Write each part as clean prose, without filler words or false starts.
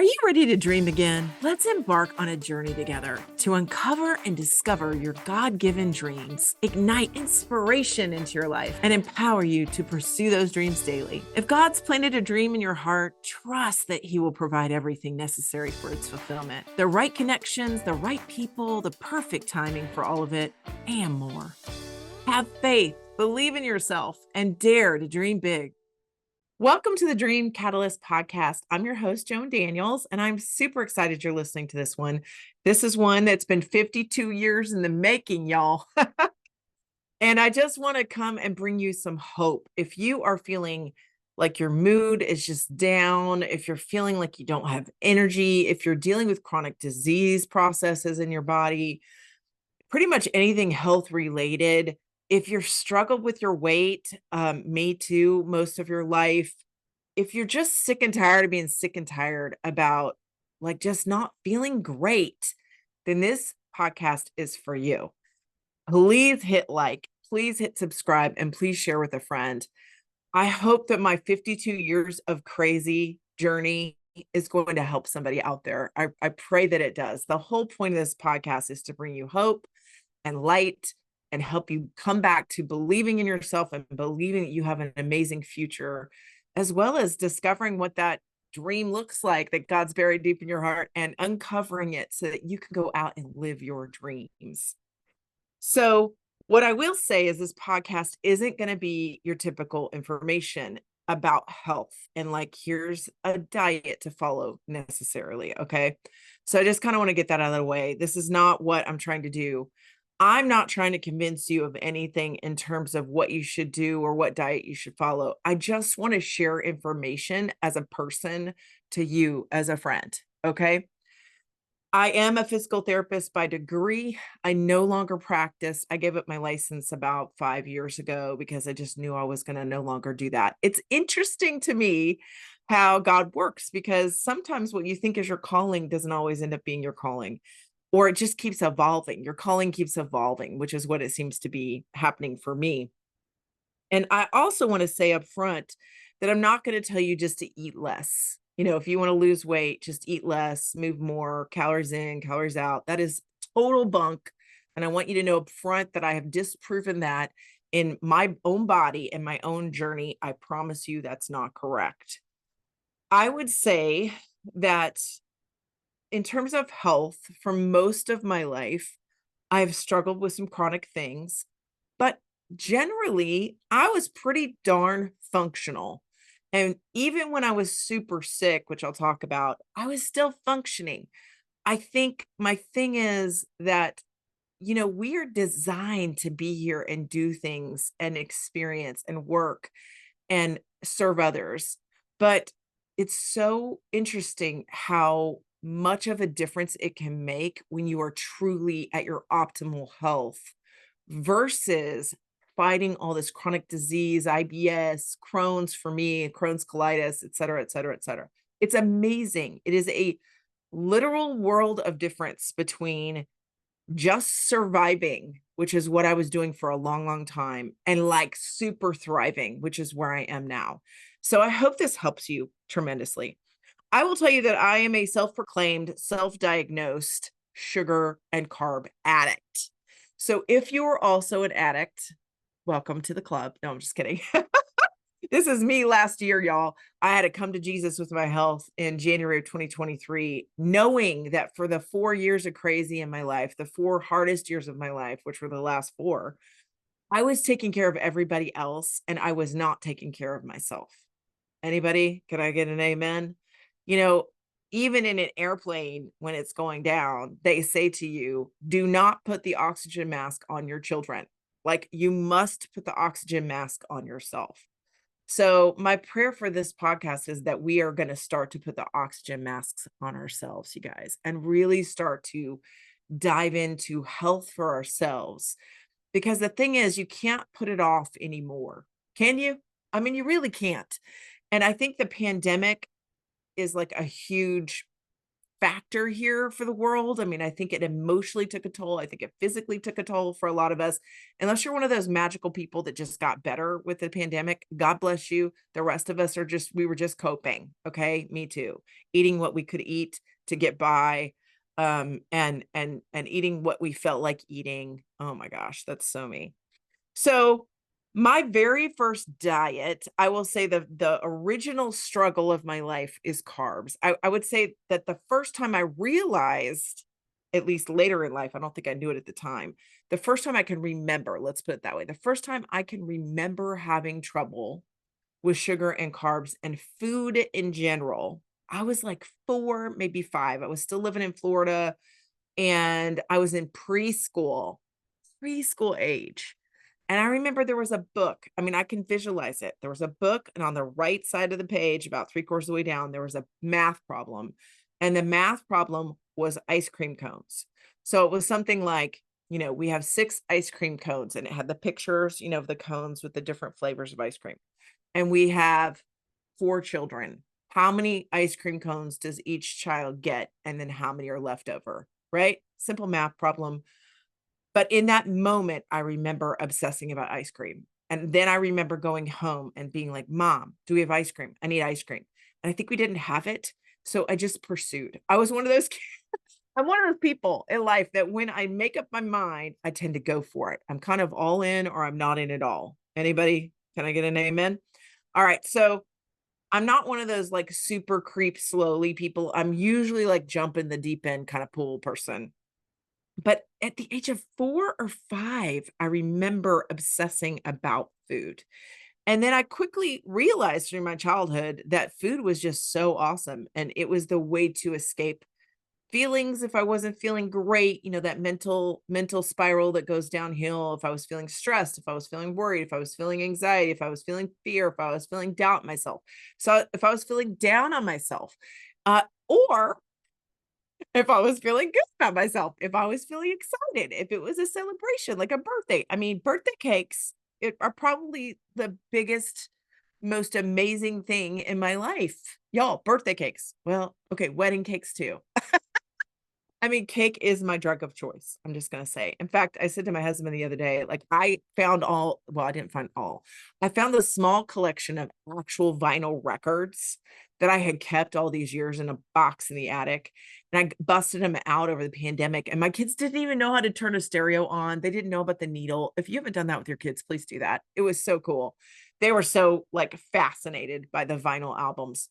you ready to dream again? Let's embark on a journey together to uncover and discover your God-given dreams, ignite inspiration into your life, and empower you to pursue those dreams daily. If God's planted a dream in your heart, trust that He will provide everything necessary for its fulfillment. The right connections, the right people, the perfect timing for all of it, and more. Have faith, believe in yourself, and dare to dream big. Welcome to the Dream Catalyst podcast. I'm your host, Joan Daniels, and I'm super excited you're listening to this one. This is one that's been 52 years in the making, y'all. And I just want to come and bring you some hope. If you are feeling like your mood is just down, if you're feeling like you don't have energy, if you're dealing with chronic disease processes in your body, pretty much anything health related, if you're struggled with your weight, me too, most of your life, if you're just sick and tired of being sick and tired about like just not feeling great, then this podcast is for you. Please hit like, please hit subscribe, and please share with a friend. I hope that my 52 years of crazy journey is going to help somebody out there. I pray that it does. The whole point of this podcast is to bring you hope and light and help you come back to believing in yourself and believing that you have an amazing future, as well as discovering what that dream looks like that God's buried deep in your heart and uncovering it so that you can go out and live your dreams. So what I will say is this podcast isn't going to be your typical information about health and like, here's a diet to follow necessarily. Okay. So I just kind of want to get that out of the way. This is not what I'm trying to do. I'm not trying to convince you of anything in terms of what you should do or what diet you should follow. I just want to share information as a person to you as a friend. Okay. I am a physical therapist by degree. I no longer practice. I gave up my license about 5 years ago because I just knew I was going to no longer do that. It's interesting to me how God works, because sometimes what you think is your calling doesn't always end up being your calling, or it just keeps evolving. Your calling keeps evolving, which is what it seems to be happening for me. And I also want to say up front that I'm not going to tell you just to eat less. You know, if you want to lose weight, just eat less, move more, calories in, calories out. That is total bunk. And I want you to know up front that I have disproven that in my own body and my own journey. I promise you that's not correct. I would say that in terms of health, for most of my life, I've struggled with some chronic things, but generally, I was pretty darn functional. And even when I was super sick, which I'll talk about, I was still functioning. I think my thing is that, you know, we are designed to be here and do things and experience and work and serve others. But it's so interesting how much of a difference it can make when you are truly at your optimal health versus fighting all this chronic disease, IBS, Crohn's for me, Crohn's colitis, et cetera, et cetera, et cetera. It's amazing. It is a literal world of difference between just surviving, which is what I was doing for a long, long time, and like super thriving, which is where I am now. So I hope this helps you tremendously. I will tell you that I am a self-proclaimed, self-diagnosed sugar and carb addict. So if you are also an addict, welcome to the club. No, I'm just kidding. This is me last year, y'all. I had to come to Jesus with my health in January of 2023, knowing that for the 4 years of crazy in my life, the 4 hardest years of my life, which were the last 4, I was taking care of everybody else and I was not taking care of myself. Anybody? Can I get an amen? You know, even in an airplane, when it's going down, they say to you, do not put the oxygen mask on your children. Like, you must put the oxygen mask on yourself. So my prayer for this podcast is that we are going to start to put the oxygen masks on ourselves, you guys, and really start to dive into health for ourselves. Because the thing is, you can't put it off anymore. Can you? I mean, you really can't. And I think the pandemic is like a huge factor here for the world. I mean, I think it emotionally took a toll. I think it physically took a toll for a lot of us. Unless you're one of those magical people that just got better with the pandemic, God bless you. The rest of us we were just coping. Okay. Me too. Eating what we could eat to get by. And eating what we felt like eating. Oh my gosh, that's so me. So my very first diet, I will say the original struggle of my life is carbs. I would say that the first time I realized, at least later in life, I don't think I knew it at the time. The first time I can remember, let's put it that way. The first time I can remember having trouble with sugar and carbs and food in general, I was like 4, maybe 5. I was still living in Florida and I was in preschool age. And I remember there was a book. I mean, I can visualize it. There was a book, and on the right side of the page, about 3/4 of the way down, there was a math problem. And the math problem was ice cream cones. So it was something like, we have 6 ice cream cones, and it had the pictures, of the cones with the different flavors of ice cream. And we have 4 children. How many ice cream cones does each child get? And then how many are left over, right? Simple math problem. But in that moment, I remember obsessing about ice cream. And then I remember going home and being like, Mom, do we have ice cream? I need ice cream. And I think we didn't have it. So I just pursued. I was one of those kids. I'm one of those people in life that when I make up my mind, I tend to go for it. I'm kind of all in or I'm not in at all. Anybody? Can I get an amen? All right. So I'm not one of those like super creep slowly people. I'm usually like jump in the deep end kind of pool person. But at the age of 4 or 5, I remember obsessing about food. And then I quickly realized through my childhood that food was just so awesome. And it was the way to escape feelings if I wasn't feeling great, that mental spiral that goes downhill. If I was feeling stressed, if I was feeling worried, if I was feeling anxiety, if I was feeling fear, if I was feeling doubt myself. So if I was feeling down on myself, or if I was feeling good about myself, if I was feeling excited, if it was a celebration, like a birthday. I mean, birthday cakes are probably the biggest, most amazing thing in my life. Y'all, birthday cakes. Well, okay, wedding cakes too. I mean, cake is my drug of choice. I'm just going to say. In fact, I said to my husband the other day, like I didn't find all. I found a small collection of actual vinyl records that I had kept all these years in a box in the attic. And I busted them out over the pandemic. And my kids didn't even know how to turn a stereo on. They didn't know about the needle. If you haven't done that with your kids, please do that. It was so cool. They were so like fascinated by the vinyl albums.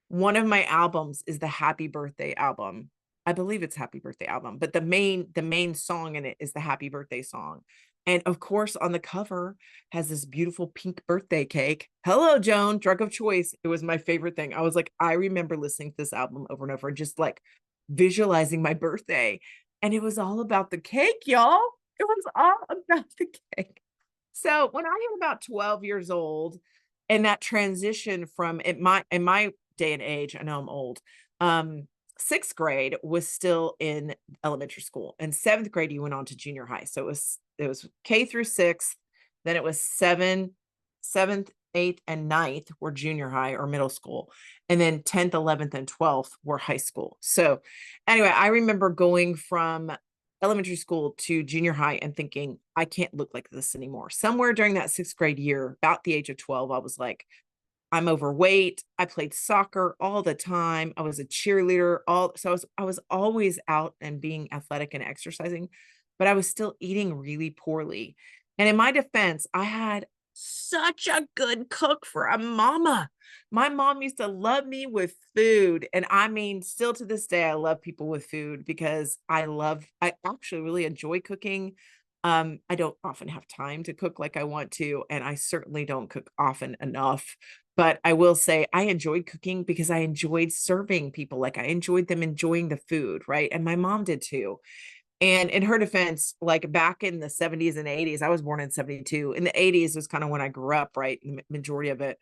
One of my albums is the Happy Birthday album. I believe it's Happy Birthday album, but the main song in it is the Happy Birthday song. And of course, on the cover has this beautiful pink birthday cake. Hello, Joan, drug of choice. It was my favorite thing. I was like, I remember listening to this album over and over and just like visualizing my birthday. And it was all about the cake, y'all. It was all about the cake. So when I hit about 12 years old, and that transition from in my day and age, I know I'm old, 6th grade was still in elementary school, and 7th grade you went on to junior high. So it was K through 6th, then it was 7th, 8th, and 9th were junior high or middle school, and then 10th, 11th, and 12th were high school. So anyway, I remember going from elementary school to junior high and thinking, I can't look like this anymore. Somewhere during that 6th grade year, about the age of 12, I was like, I'm overweight. I played soccer all the time. I was a cheerleader. I was always out and being athletic and exercising, but I was still eating really poorly. And in my defense, I had such a good cook for a mama. My mom used to love me with food. And I mean, still to this day, I love people with food because I actually really enjoy cooking. I don't often have time to cook like I want to, and I certainly don't cook often enough. But I will say I enjoyed cooking because I enjoyed serving people. Like I enjoyed them enjoying the food, right? And my mom did too. And in her defense, like back in the 70s and 80s, I was born in 72. In the 80s was kind of when I grew up, right? The majority of it.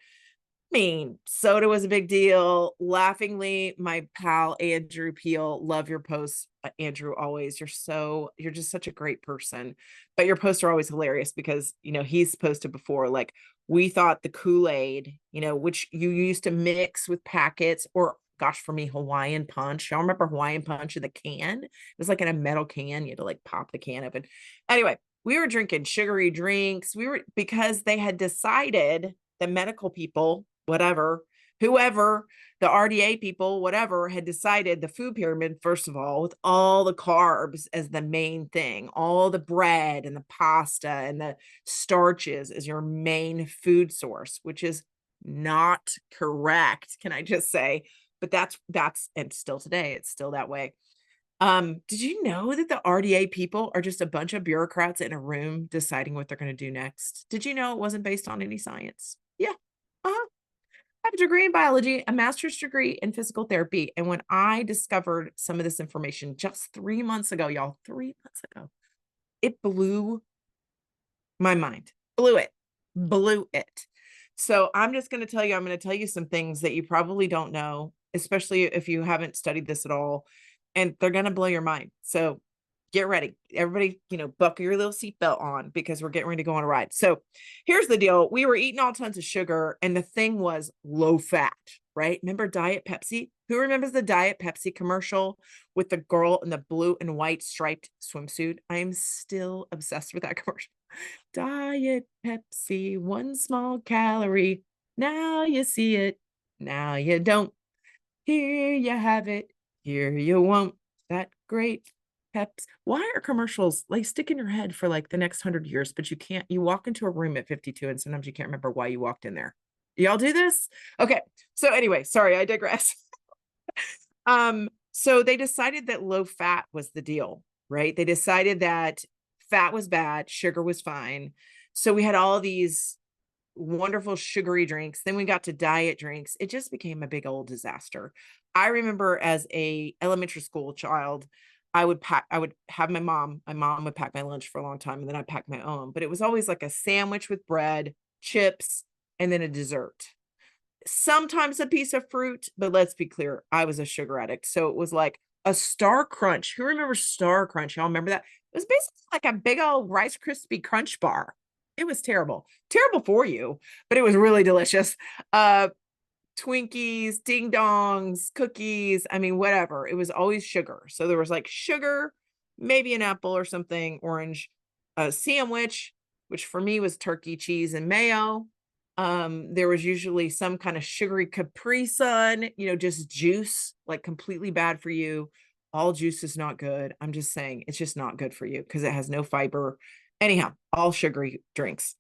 I mean, soda was a big deal. Laughingly, my pal Andrew Peel, love your posts, Andrew. Always, you're just such a great person. But your posts are always hilarious because he's posted before like we thought the Kool-Aid, which you used to mix with packets, or gosh, for me, Hawaiian Punch. Y'all remember Hawaiian Punch in the can? It was like in a metal can. You had to like pop the can open. Anyway, we were drinking sugary drinks. Because they had decided, the medical people, whatever, whoever, the RDA people, whatever, had decided the food pyramid, first of all, with all the carbs as the main thing, all the bread and the pasta and the starches as your main food source, which is not correct, can I just say? But that's and still today, it's still that way. Did you know that the RDA people are just a bunch of bureaucrats in a room deciding what they're going to do next? Did you know it wasn't based on any science? Yeah. Uh-huh. I have a degree in biology, a master's degree in physical therapy. And when I discovered some of this information just 3 months ago, y'all, 3 months ago, it blew my mind, blew it. So I'm just going to tell you some things that you probably don't know, especially if you haven't studied this at all, and they're going to blow your mind. So get ready. Everybody, buckle your little seatbelt on because we're getting ready to go on a ride. So here's the deal. We were eating all tons of sugar and the thing was low fat, right? Remember Diet Pepsi? Who remembers the Diet Pepsi commercial with the girl in the blue and white striped swimsuit? I am still obsessed with that commercial. Diet Pepsi, 1 small calorie. Now you see it. Now you don't. Here you have it. Here you won't. That great Peps. Why are commercials like stick in your head for like the next 100 years, but you walk into a room at 52 and sometimes you can't remember why you walked in there. Y'all do this? Okay. So anyway, sorry, I digress. So they decided that low fat was the deal, right? They decided that fat was bad, sugar was fine. So we had all these wonderful sugary drinks. Then we got to diet drinks. It just became a big old disaster. I remember as a elementary school child, I would have my mom would pack my lunch for a long time and then I'd pack my own, but it was always like a sandwich with bread, chips, and then a dessert. Sometimes a piece of fruit, but let's be clear, I was a sugar addict. So it was like a Star Crunch. Who remembers Star Crunch? Y'all remember that? It was basically like a big old Rice Krispie Crunch bar. It was terrible for you, but it was really delicious. Twinkies, ding dongs, cookies. I mean, whatever. It was always sugar. So there was like sugar, maybe an apple or something, orange, a sandwich, which for me was turkey, cheese, and mayo. There was usually some kind of sugary Capri Sun, just juice, like completely bad for you. All juice is not good. I'm just saying it's just not good for you because it has no fiber. Anyhow, all sugary drinks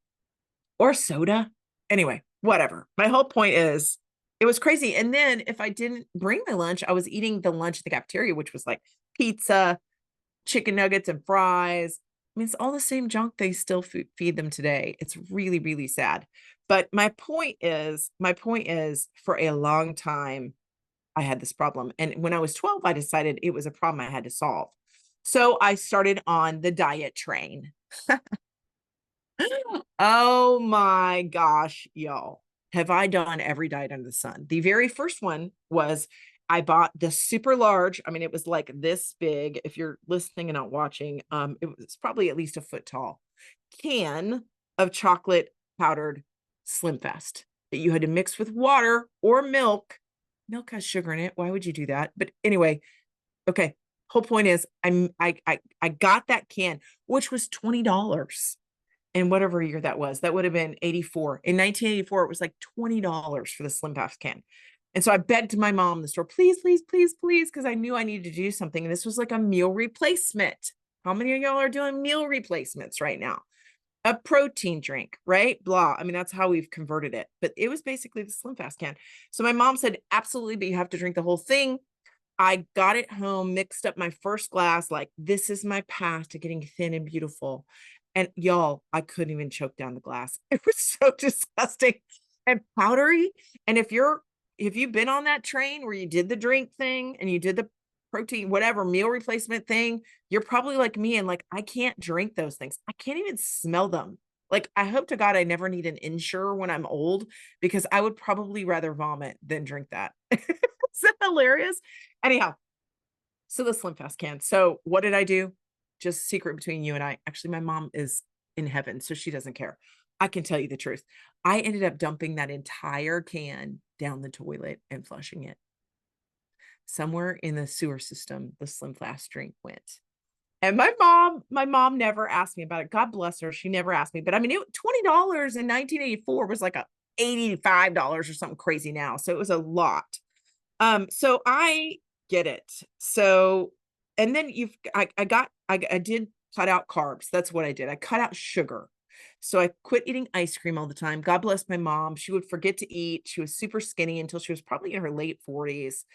or soda. Anyway, whatever. My whole point is it was crazy. And then if I didn't bring my lunch, I was eating the lunch at the cafeteria, which was like pizza, chicken nuggets, and fries. I mean, it's all the same junk they still feed them today. It's really, really sad. But my point is for a long time, I had this problem. And when I was 12, I decided it was a problem I had to solve. So I started on the diet train. Oh my gosh, y'all. Have I done every diet under the sun? The very first one was I bought the super large. I mean, it was like this big. If you're listening and not watching, it was probably at least a foot tall can of chocolate powdered Slim Fast that you had to mix with water or milk. Milk has sugar in it. Why would you do that? But anyway, okay. Whole point is I got that can, which was $20. And whatever year that would have been 84. In 1984, it was like $20 for the Slim Fast can. And so I begged my mom in the store, please, please, please, please, because I knew I needed to do something. And this was like a meal replacement. How many of y'all are doing meal replacements right now? A protein drink, right? Blah. I mean, that's how we've converted it. But it was basically the Slim Fast can. So my mom said, absolutely, but you have to drink the whole thing. I got it home, mixed up my first glass, like this is my path to getting thin and beautiful. And y'all, I couldn't even choke down the glass. It was so disgusting and powdery. And if you've been on that train where you did the drink thing and you did the protein, whatever meal replacement thing, you're probably like me and like, I can't drink those things. I can't even smell them. Like, I hope to God I never need an Ensure when I'm old, because I would probably rather vomit than drink that. Is that hilarious? Anyhow, so the Slim Fast can. So what did I do? Just secret between you and I. Actually, my mom is in heaven, so she doesn't care. I can tell you the truth. I ended up dumping that entire can down the toilet and flushing it. somewhere in the sewer system, the Slim Fast drink went. And my mom never asked me about it. God bless her. She never asked me. But I mean, $20 in 1984 was like $85 or something crazy now. So it was a lot. So I get it. So, and then I did cut out carbs. That's what I did. I cut out sugar. So I quit eating ice cream all the time. God bless my mom. She would forget to eat. She was super skinny until she was probably in her late 40s.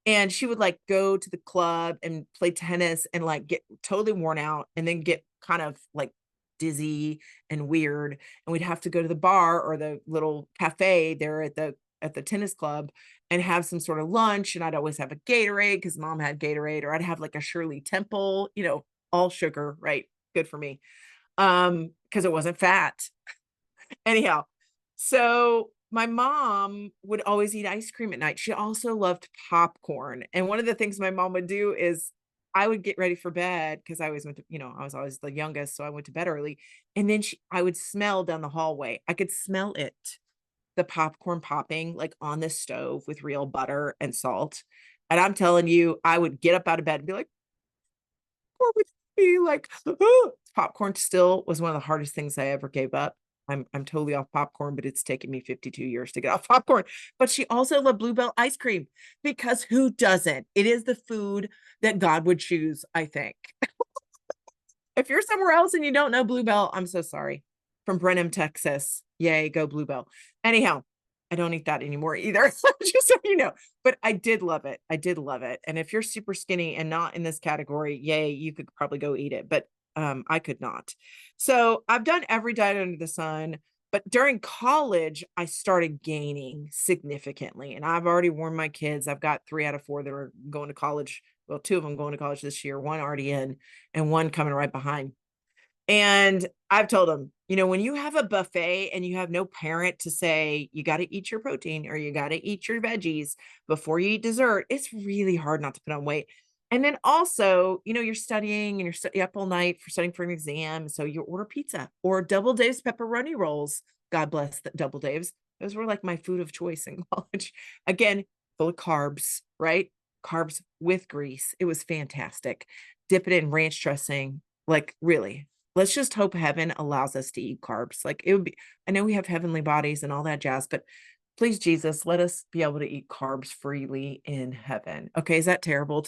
And she would like go to the club and play tennis and like get totally worn out and then get kind of like dizzy and weird. And we'd have to go to the bar or the little cafe there at the tennis club and have some sort of lunch. And I'd always have a Gatorade because mom had Gatorade, or I'd have like a Shirley Temple, all sugar, right? Good for me. Because it wasn't fat. Anyhow, so my mom would always eat ice cream at night. She also loved popcorn. And one of the things my mom would do is I would get ready for bed because I always went to, I was always the youngest. So I went to bed early. And then I would smell down the hallway. I could smell it, the popcorn popping like on the stove with real butter and salt. And I'm telling you, I would get up out of bed and be like, what would be like, oh. Popcorn still was one of the hardest things I ever gave up. I'm totally off popcorn, but it's taken me 52 years to get off popcorn. But she also loved Bluebell ice cream because who doesn't? It is the food that God would choose, I think. If you're somewhere else and you don't know Bluebell, I'm so sorry. From Brenham, Texas. Yay, go Bluebell. Anyhow, I don't eat that anymore either. Just so you know, but I did love it. I did love it. And if you're super skinny and not in this category, yay, you could probably go eat it. But I could not. So I've done every diet under the sun, but during college, I started gaining significantly. And I've already warned my kids. I've got 3 out of 4 that are going to college. Well, 2 of them going to college this year, 1 already in, and 1 coming right behind. And I've told them, when you have a buffet and you have no parent to say, you got to eat your protein or you got to eat your veggies before you eat dessert, it's really hard not to put on weight. And then also, you're studying and you're studying up all night for studying for an exam. So you order pizza or Double Dave's pepperoni rolls. God bless the Double Dave's. Those were like my food of choice in college. Again, full of carbs, right? Carbs with grease. It was fantastic. Dip it in ranch dressing. Like really, let's just hope heaven allows us to eat carbs. Like it would be, I know we have heavenly bodies and all that jazz, but please, Jesus, let us be able to eat carbs freely in heaven. Okay. Is that terrible?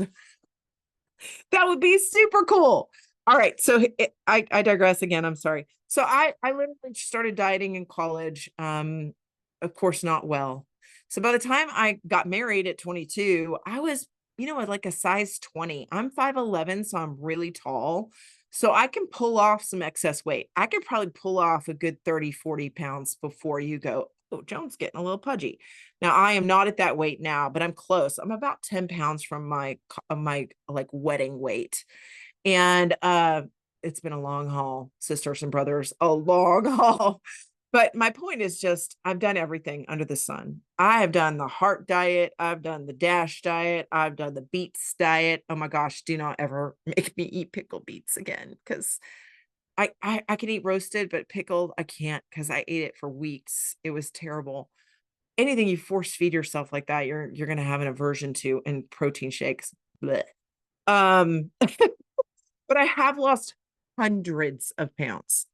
That would be super cool. All right. So I digress again. I'm sorry. So I literally started dieting in college. Of course, not well. So by the time I got married at 22, I was, like a size 20. I'm 5'11", so I'm really tall. So I can pull off some excess weight. I could probably pull off a good 30, 40 pounds before you go, oh, Joan's getting a little pudgy. Now I am not at that weight now, but I'm close. I'm about 10 pounds from my like wedding weight. And it's been a long haul, sisters and brothers, a long haul. But my point is just, I've done everything under the sun. I have done the heart diet. I've done the DASH diet. I've done the beets diet. Oh my gosh, do not ever make me eat pickled beets again. Cause I can eat roasted, but pickled, I can't because I ate it for weeks. It was terrible. Anything you force feed yourself like that, you're going to have an aversion to, and protein shakes. Blech. But I have lost hundreds of pounds,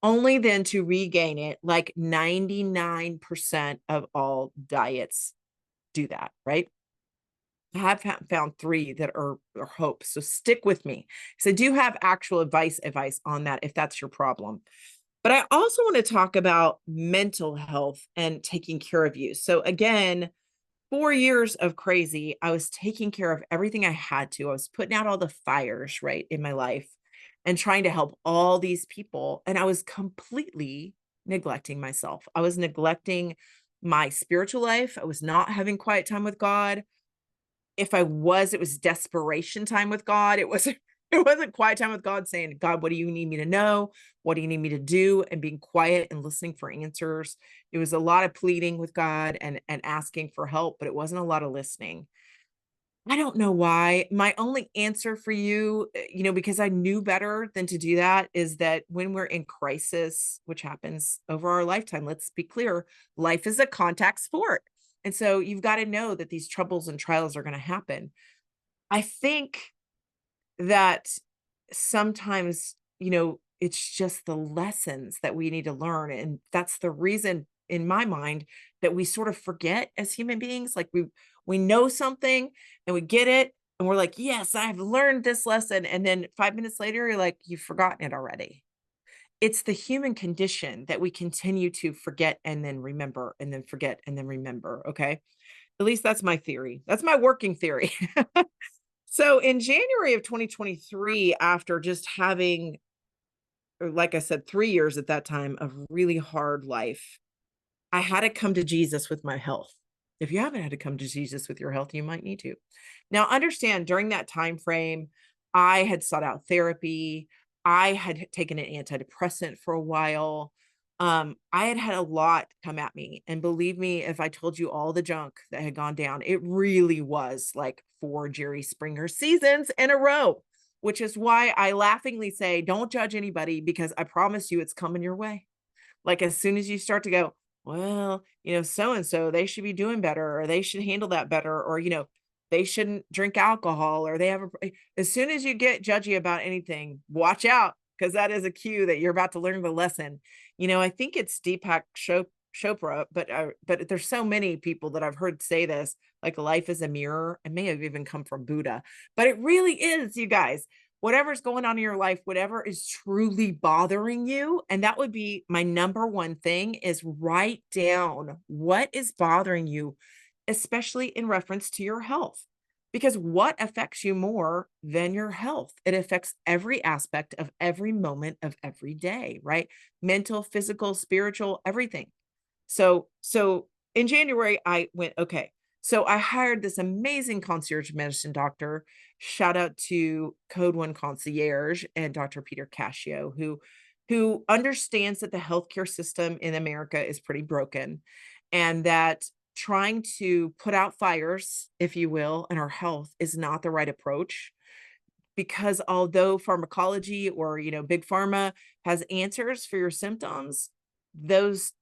only then to regain it. Like 99% of all diets do that, right? I have found 3 that are hope. So stick with me. So I do have actual advice on that if that's your problem. But I also want to talk about mental health and taking care of you. So again, 4 years of crazy, I was taking care of everything I had to. I was putting out all the fires, right, in my life and trying to help all these people. And I was completely neglecting myself. I was neglecting my spiritual life. I was not having quiet time with God. If I was, it was desperation time with God. It wasn't quiet time with God saying, God, what do you need me to know? What do you need me to do? And being quiet and listening for answers. It was a lot of pleading with God and asking for help, but it wasn't a lot of listening. I don't know why. My only answer for you, because I knew better than to do that, is that when we're in crisis, which happens over our lifetime, let's be clear, life is a contact sport. And so you've got to know that these troubles and trials are going to happen. I think that sometimes, it's just the lessons that we need to learn. And that's the reason in my mind that we sort of forget as human beings. Like we know something and we get it and we're like, yes, I've learned this lesson. And then 5 minutes later, you're like, you've forgotten it already. It's the human condition that we continue to forget and then remember and then forget and then remember. Okay. At least that's my theory. That's my working theory. So in January of 2023, after just having, or like I said, 3 years at that time of really hard life, I had to come to Jesus with my health. If you haven't had to come to Jesus with your health, you might need to. Now, understand during that time frame, I had sought out therapy. I had taken an antidepressant for a while. I had had a lot come at me. And believe me, if I told you all the junk that had gone down, it really was like 4 Jerry Springer seasons in a row, which is why I laughingly say, don't judge anybody because I promise you it's coming your way. Like as soon as you start to go, well, so and so, they should be doing better, or they should handle that better, or they shouldn't drink alcohol, or they have as soon as you get judgy about anything, watch out, because that is a cue that you're about to learn the lesson. I think it's Deepak Chopra, but there's so many people that I've heard say this, like life is a mirror. It may have even come from Buddha, but it really is, you guys. Whatever's going on in your life, whatever is truly bothering you. And that would be my number one thing, is write down what is bothering you, especially in reference to your health. Because what affects you more than your health? It affects every aspect of every moment of every day, right? Mental, physical, spiritual, everything. So in January, I went, okay. So I hired this amazing concierge medicine doctor. Shout out to Code One Concierge and Dr. Peter Cascio, who understands that the healthcare system in America is pretty broken, and that trying to put out fires, if you will, in our health is not the right approach. Because although pharmacology or big pharma has answers for your symptoms, those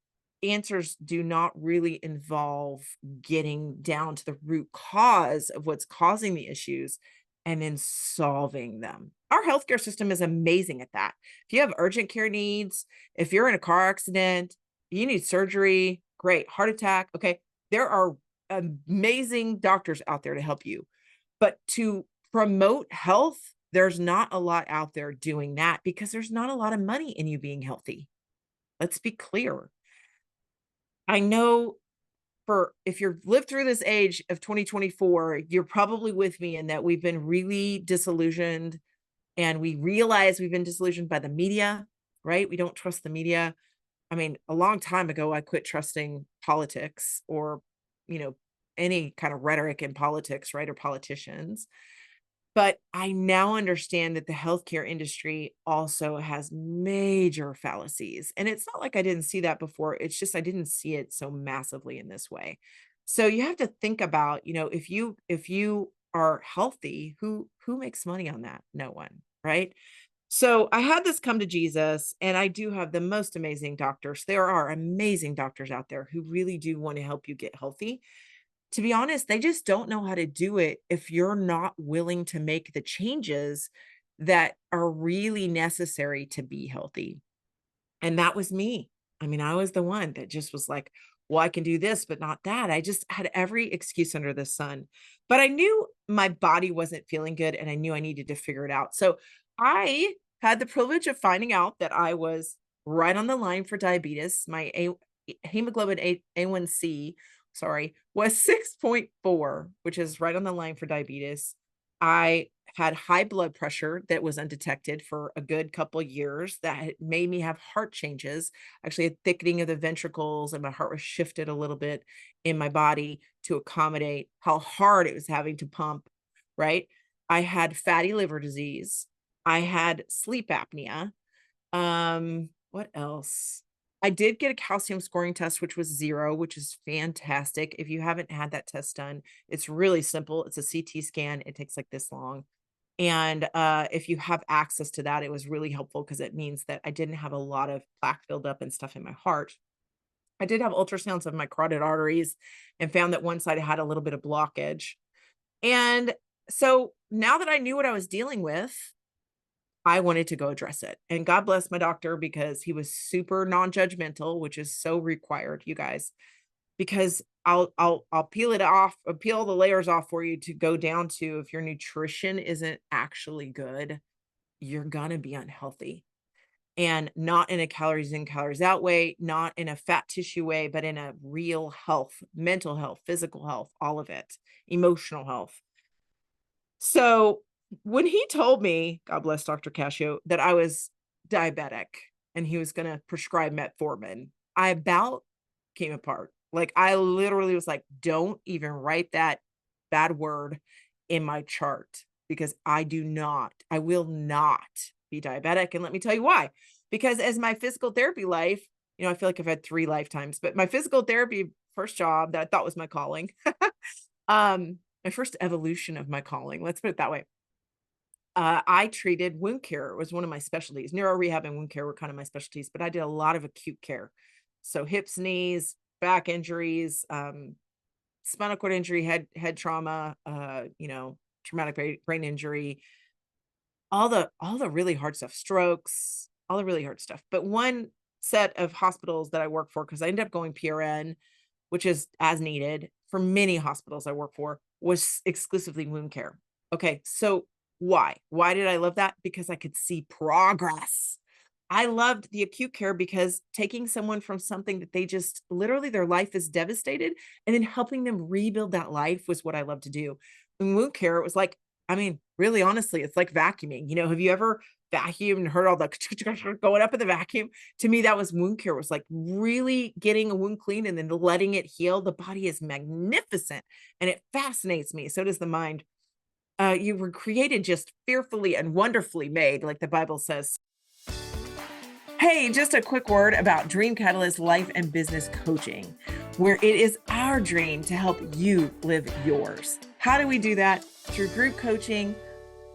answers do not really involve getting down to the root cause of what's causing the issues and then solving them. Our healthcare system is amazing at that. If you have urgent care needs, if you're in a car accident, you need surgery, great, heart attack, okay, there are amazing doctors out there to help you. But to promote health, there's not a lot out there doing that because there's not a lot of money in you being healthy. Let's be clear. I know if you've lived through this age of 2024, you're probably with me in that we've been really disillusioned, and we realize we've been disillusioned by the media, right? We don't trust the media. I mean, a long time ago, I quit trusting politics or, any kind of rhetoric in politics, right? Or politicians. But I now understand that the healthcare industry also has major fallacies. And it's not like I didn't see that before. It's just I didn't see it so massively in this way. So you have to think about, if you are healthy, who makes money on that? No one, right? So I had this come to Jesus, and I do have the most amazing doctors. There are amazing doctors out there who really do want to help you get healthy. To be honest, they just don't know how to do it if you're not willing to make the changes that are really necessary to be healthy. And that was me. I mean, I was the one that just was like, well, I can do this, but not that. I just had every excuse under the sun. But I knew my body wasn't feeling good, and I knew I needed to figure it out. So I had the privilege of finding out that I was right on the line for diabetes. My hemoglobin A1C, sorry, was 6.4, which is right on the line for diabetes. I had high blood pressure that was undetected for a good couple years that had made me have heart changes, actually a thickening of the ventricles, and my heart was shifted a little bit in my body to accommodate how hard it was having to pump, right? I had fatty liver disease. I had sleep apnea. What else? I did get a calcium scoring test, which was 0, which is fantastic. If you haven't had that test done, it's really simple. It's a CT scan. It takes like this long. And if you have access to that, it was really helpful because it means that I didn't have a lot of plaque buildup and stuff in my heart. I did have ultrasounds of my carotid arteries and found that one side had a little bit of blockage. And so now that I knew what I was dealing with, I wanted to go address it. And God bless my doctor because he was super non-judgmental, which is so required, you guys, because I'll peel it off, I'll peel the layers off for you to go down to if your nutrition isn't actually good, you're gonna be unhealthy. And not in a calories in, calories out way, not in a fat tissue way, but in a real health, mental health, physical health, all of it, emotional health. So when he told me, God bless Dr. Cascio, that I was diabetic and he was going to prescribe metformin, I about came apart. Like I literally was like, don't even write that bad word in my chart because I will not be diabetic. And let me tell you why. Because as my physical therapy life, I feel like I've had 3 lifetimes, but my physical therapy first job that I thought was my calling, my first evolution of my calling, let's put it that way. I treated wound care. It was one of my specialties. Neuro rehab and wound care were kind of my specialties, but I did a lot of acute care. So hips, knees, back injuries, spinal cord injury, head trauma, traumatic brain injury, all the really hard stuff, strokes, all the really hard stuff. But one set of hospitals that I work for, because I ended up going PRN, which is as needed for many hospitals I work for, was exclusively wound care. Okay, so why? Why did I love that? Because I could see progress. I loved the acute care because taking someone from something that they just literally their life is devastated and then helping them rebuild that life was what I love to do. In wound care, it was like, really honestly, it's like vacuuming. Have you ever vacuumed and heard all the going up in the vacuum? To me, that was wound care. It was like really getting a wound clean and then letting it heal. The body is magnificent and it fascinates me. So does the mind. You were created just fearfully and wonderfully made, like the Bible says. Hey, just a quick word about Dream Catalyst Life and Business Coaching, where it is our dream to help you live yours. How do we do that? Through group coaching,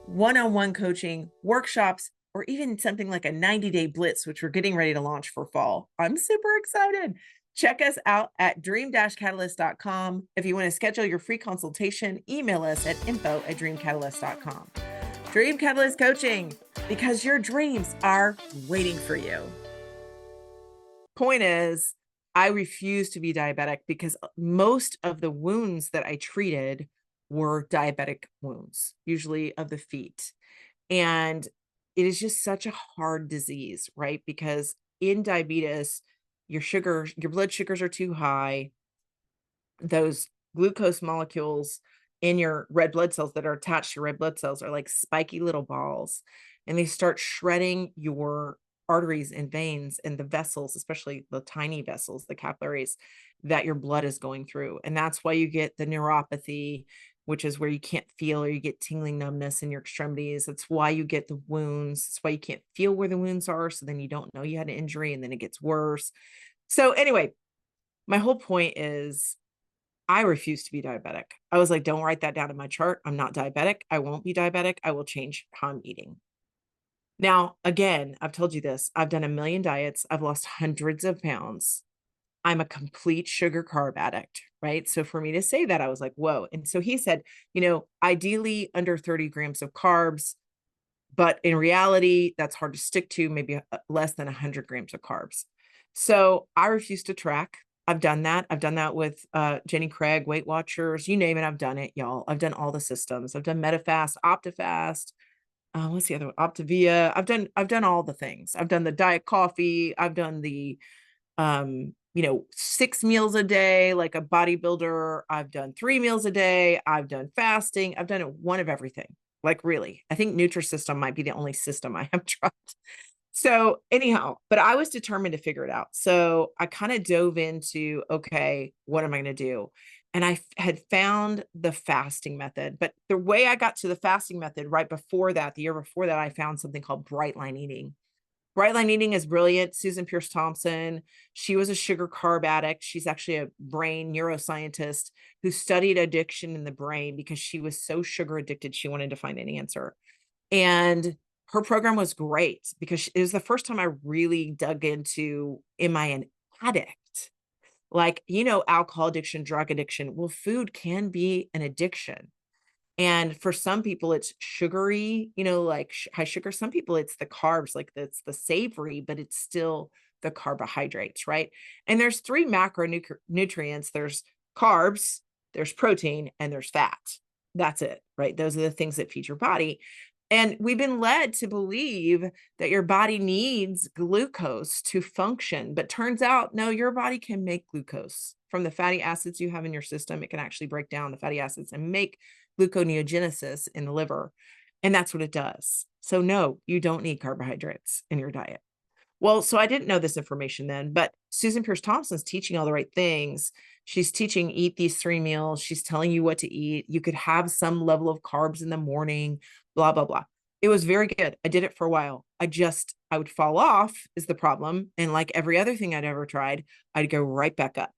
one-on-one coaching, workshops, or even something like a 90-day blitz, which we're getting ready to launch for fall. I'm super excited. Check us out at dream-catalyst.com. If you want to schedule your free consultation, email us at info@dreamcatalyst.com. Dream Catalyst Coaching, because your dreams are waiting for you. Point is, I refuse to be diabetic because most of the wounds that I treated were diabetic wounds, usually of the feet. And it is just such a hard disease, right? Because in diabetes, your blood sugars are too high. Those glucose molecules in your red blood cells that are attached to red blood cells are like spiky little balls, and they start shredding your arteries and veins and the vessels, especially the tiny vessels, the capillaries that your blood is going through. And that's why you get the neuropathy, which is where you can't feel or you get tingling numbness in your extremities. That's why you get the wounds. That's why you can't feel where the wounds are. So then you don't know you had an injury and then it gets worse. So anyway, my whole point is I refuse to be diabetic. I was like, don't write that down in my chart. I'm not diabetic. I won't be diabetic. I will change how I'm eating. Now, again, I've told you this. I've done a million diets. I've lost hundreds of pounds. I'm a complete sugar carb addict, right? So for me to say that, I was like, whoa. And so he said, ideally under 30 grams of carbs, but in reality, that's hard to stick to, maybe less than 100 grams of carbs. So I refuse to track. I've done that. I've done that with Jenny Craig, Weight Watchers, you name it. I've done it, y'all. I've done all the systems. I've done MetaFast, OptiFast. What's the other one? Optavia. I've done all the things. I've done the diet coffee. I've done the 6 meals a day, like a bodybuilder. I've done 3 meals a day. I've done fasting. I've done one of everything. Like really, I think Nutrisystem might be the only system I have tried. So anyhow, but I was determined to figure it out. So I kind of dove into, okay, what am I going to do? And I had found the fasting method, but the way I got to the fasting method right before that, the year before that, I found something called bright line eating. Bright line eating is brilliant. Susan Pierce Thompson, she was a sugar carb addict. She's actually a brain neuroscientist who studied addiction in the brain because she was so sugar addicted. She wanted to find an answer. And her program was great because it was the first time I really dug into, am I an addict? like, alcohol addiction, drug addiction. Well, food can be an addiction. And for some people, it's sugary, like high sugar. Some people, it's the carbs, like it's the savory, but it's still the carbohydrates, right? And there's three macronutrients. There's carbs, there's protein, and there's fat. That's it, right? Those are the things that feed your body. And we've been led to believe that your body needs glucose to function, but turns out, no, your body can make glucose from the fatty acids you have in your system. It can actually break down the fatty acids and make gluconeogenesis in the liver. And that's what it does. So no, you don't need carbohydrates in your diet. Well, so I didn't know this information then, but Susan Pierce Thompson's teaching all the right things. She's teaching, eat these 3 meals. She's telling you what to eat. You could have some level of carbs in the morning, blah, blah, blah. It was very good. I did it for a while. I would fall off is the problem. And like every other thing I'd ever tried, I'd go right back up.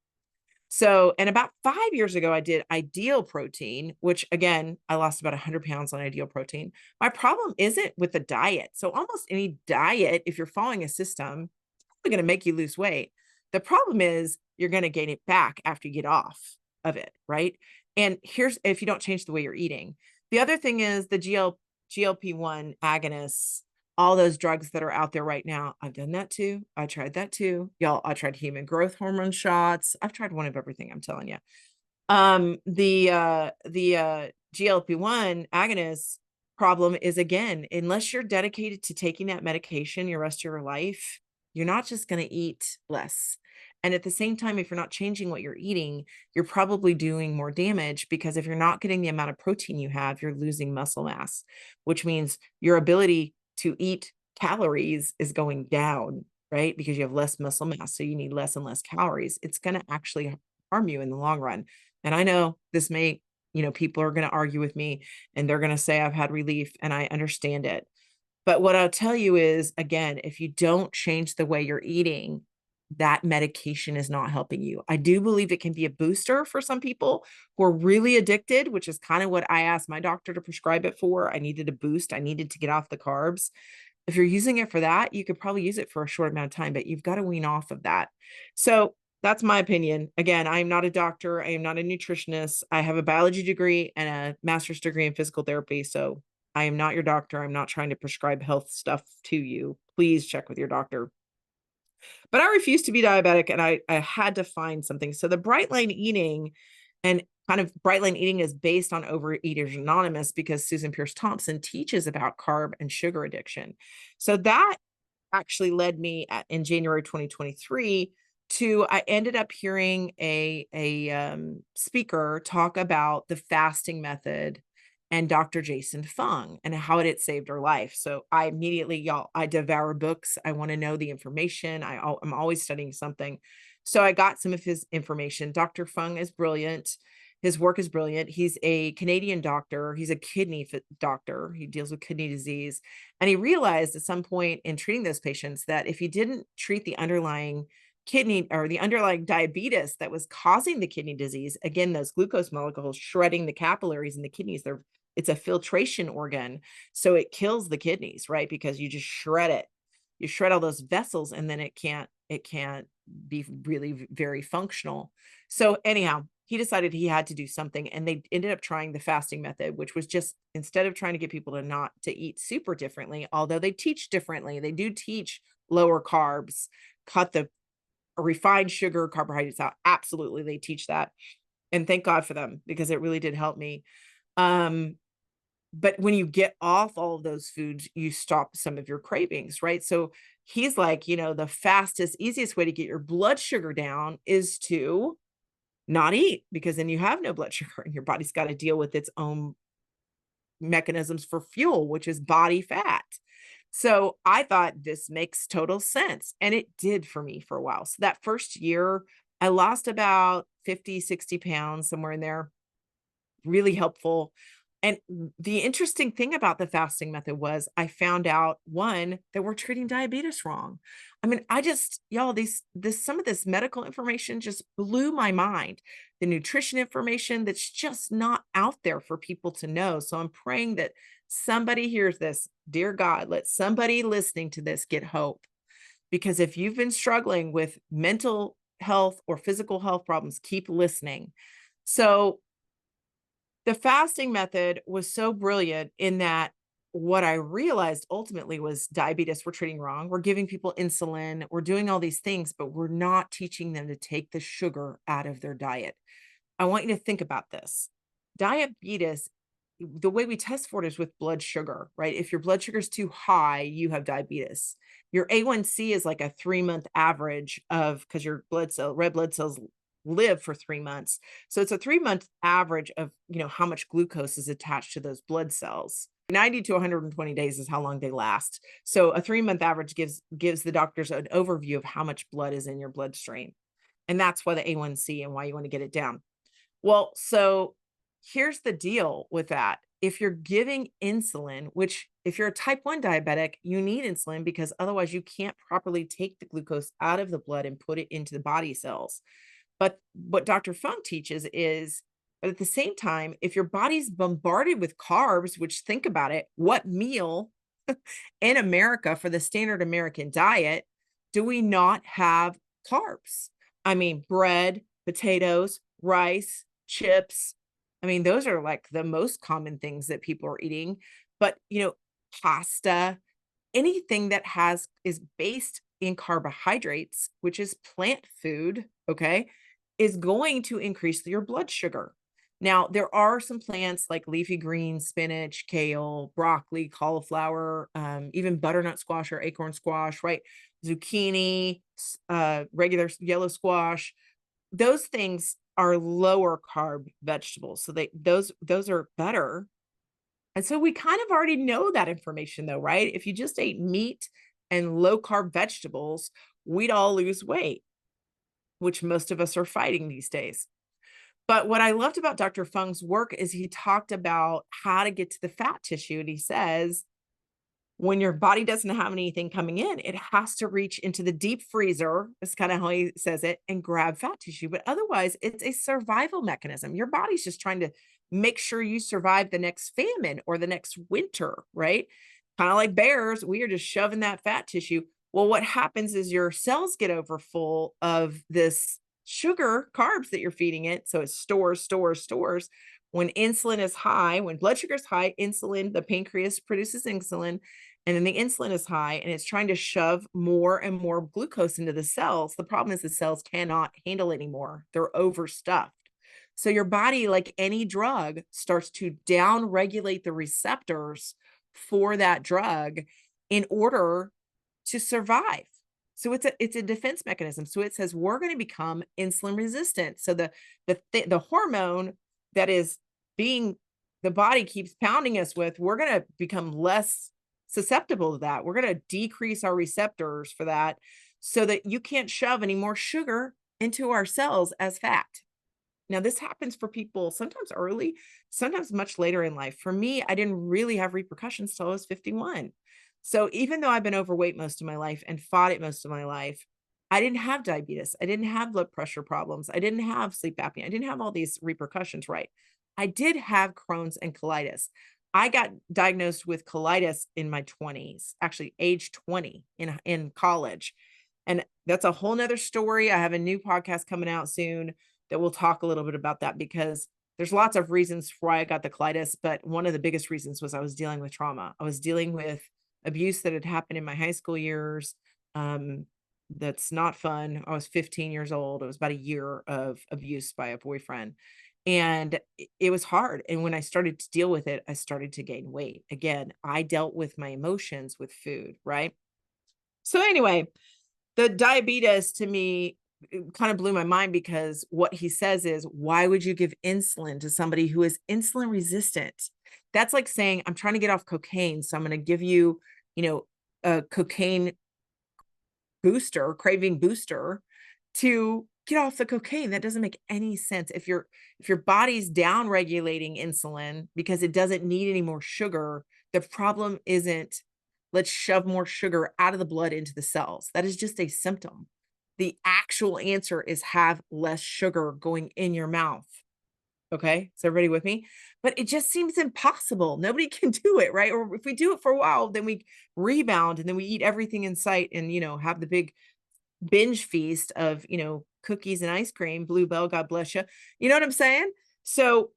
So, and about 5 years ago, I did Ideal Protein, which again, I lost about 100 pounds on Ideal Protein. My problem isn't with the diet. So almost any diet, if you're following a system, it's probably going to make you lose weight. The problem is you're going to gain it back after you get off of it, right? And here's, if you don't change the way you're eating. The other thing is the GLP-1 agonists, all those drugs that are out there right now. I've done that too. I tried that too. Y'all, I tried human growth hormone shots. I've tried one of everything, I'm telling you. The GLP-1 agonist problem is, again, unless you're dedicated to taking that medication your rest of your life, you're not just going to eat less. And at the same time, if you're not changing what you're eating, you're probably doing more damage, because if you're not getting the amount of protein you have, you're losing muscle mass, which means your ability to eat calories is going down, right? Because you have less muscle mass. So you need less and less calories. It's going to actually harm you in the long run. And I know this may, people are going to argue with me and they're going to say I've had relief, and I understand it. But what I'll tell you is, again, if you don't change the way you're eating, that medication is not helping you. I do believe it can be a booster for some people who are really addicted, which is kind of what I asked my doctor to prescribe it for. I needed a boost. I needed to get off the carbs. If you're using it for that, you could probably use it for a short amount of time, but you've got to wean off of that. So that's my opinion. Again, I'm not a doctor. I am not a nutritionist. I have a biology degree and a master's degree in physical therapy. So I am not your doctor. I'm not trying to prescribe health stuff to you. Please check with your doctor. But I refused to be diabetic, and I had to find something. So the bright line eating, and kind of bright line eating, is based on Overeaters Anonymous, because Susan Pierce Thompson teaches about carb and sugar addiction. So that actually led me in January 2023 to, I ended up hearing a speaker talk about the fasting method and Dr. Jason Fung and how it saved her life. So I immediately, I devour books. I want to know the information. I'm always studying something. So I got some of his information. Dr. Fung is brilliant. His work is brilliant. He's a Canadian doctor. He's a kidney doctor. He deals with kidney disease. And he realized at some point in treating those patients that if you didn't treat the underlying kidney or the underlying diabetes that was causing the kidney disease, again, those glucose molecules shredding the capillaries in the kidneys, it's a filtration organ. So it kills the kidneys, right? Because you just shred it. You shred all those vessels, and then it can't be really very functional. So anyhow, he decided he had to do something, and they ended up trying the fasting method, which was just, instead of trying to get people to not to eat super differently, although they teach differently, they do teach lower carbs, cut the refined sugar, carbohydrates out. Absolutely. They teach that. And thank God for them, because it really did help me. But when you get off all of those foods, you stop some of your cravings, right? So he's like, the fastest, easiest way to get your blood sugar down is to not eat, because then you have no blood sugar and your body's got to deal with its own mechanisms for fuel, which is body fat. So I thought this makes total sense. And it did for me for a while. So that first year, I lost about 50, 60 pounds, somewhere in there. Really helpful. And the interesting thing about the fasting method was I found out, one, that we're treating diabetes wrong. I mean, y'all, some of this medical information just blew my mind. The nutrition information that's just not out there for people to know. So I'm praying that somebody hears this. Dear God, let somebody listening to this get hope. Because if you've been struggling with mental health or physical health problems, keep listening. So the fasting method was so brilliant in that what I realized ultimately was diabetes we're treating wrong. We're giving people insulin, we're doing all these things, but we're not teaching them to take the sugar out of their diet. I want you to think about this. Diabetes, the way we test for it is with blood sugar, right? If your blood sugar is too high, you have diabetes. Your A1C is like a 3-month average of, because your red blood cells live for 3 months. So it's a 3-month average of, how much glucose is attached to those blood cells. 90 to 120 days is how long they last. So a 3-month average gives the doctors an overview of how much blood is in your bloodstream. And that's why the A1C and why you want to get it down. Well, so here's the deal with that. If you're giving insulin, which if you're a type 1 diabetic, you need insulin because otherwise you can't properly take the glucose out of the blood and put it into the body cells. But what Dr. Fung teaches is, but at the same time, if your body's bombarded with carbs, which think about it, what meal in America for the standard American diet do we not have carbs? I mean, bread, potatoes, rice, chips. I mean, those are like the most common things that people are eating. But, pasta, anything that is based in carbohydrates, which is plant food, okay, is going to increase your blood sugar. Now, there are some plants like leafy greens, spinach, kale, broccoli, cauliflower, even butternut squash or acorn squash, right? Zucchini, regular yellow squash. Those things are lower carb vegetables. So those are better. And so we kind of already know that information though, right? If you just ate meat and low carb vegetables, we'd all lose weight, which most of us are fighting these days. But what I loved about Dr. Fung's work is he talked about how to get to the fat tissue. And he says, when your body doesn't have anything coming in, it has to reach into the deep freezer. That's kind of how he says it, and grab fat tissue. But otherwise, it's a survival mechanism. Your body's just trying to make sure you survive the next famine or the next winter, right? Kind of like bears, we are just shoving that fat tissue. Well, what happens is your cells get overfull of this sugar, carbs that you're feeding it. So it stores. When insulin is high, when blood sugar is high, the pancreas produces insulin. And then the insulin is high and it's trying to shove more and more glucose into the cells. The problem is the cells cannot handle anymore. They're overstuffed. So your body, like any drug, starts to down regulate the receptors for that drug in order to survive. So it's a defense mechanism. So it says we're going to become insulin resistant. So the hormone that is being the body keeps pounding us with, we're going to become less susceptible to that. We're going to decrease our receptors for that so that you can't shove any more sugar into our cells as fat. Now, this happens for people sometimes early, sometimes much later in life. For me, I didn't really have repercussions till I was 51. So even though I've been overweight most of my life and fought it most of my life, I didn't have diabetes. I didn't have blood pressure problems. I didn't have sleep apnea. I didn't have all these repercussions, right? I did have Crohn's and colitis. I got diagnosed with colitis in my 20s, actually age 20 in college. And that's a whole nother story. I have a new podcast coming out soon that we'll talk a little bit about that because there's lots of reasons why I got the colitis. But one of the biggest reasons was I was dealing with trauma. I was dealing with abuse that had happened in my high school years. That's not fun. I was 15 years old. It was about a year of abuse by a boyfriend. And it was hard. And when I started to deal with it, I started to gain weight. Again, I dealt with my emotions with food, right? So anyway, the diabetes to me kind of blew my mind because what he says is, why would you give insulin to somebody who is insulin resistant? That's like saying, I'm trying to get off cocaine, so I'm going to give you, a cocaine booster, craving booster to get off the cocaine. That doesn't make any sense. If your body's down regulating insulin because it doesn't need any more sugar, the problem isn't let's shove more sugar out of the blood into the cells. That is just a symptom. The actual answer is have less sugar going in your mouth. Okay, is everybody with me? But it just seems impossible. Nobody can do it, right? Or if we do it for a while, then we rebound and then we eat everything in sight and, have the big binge feast of, cookies and ice cream. Bluebell, God bless you. You know what I'm saying? So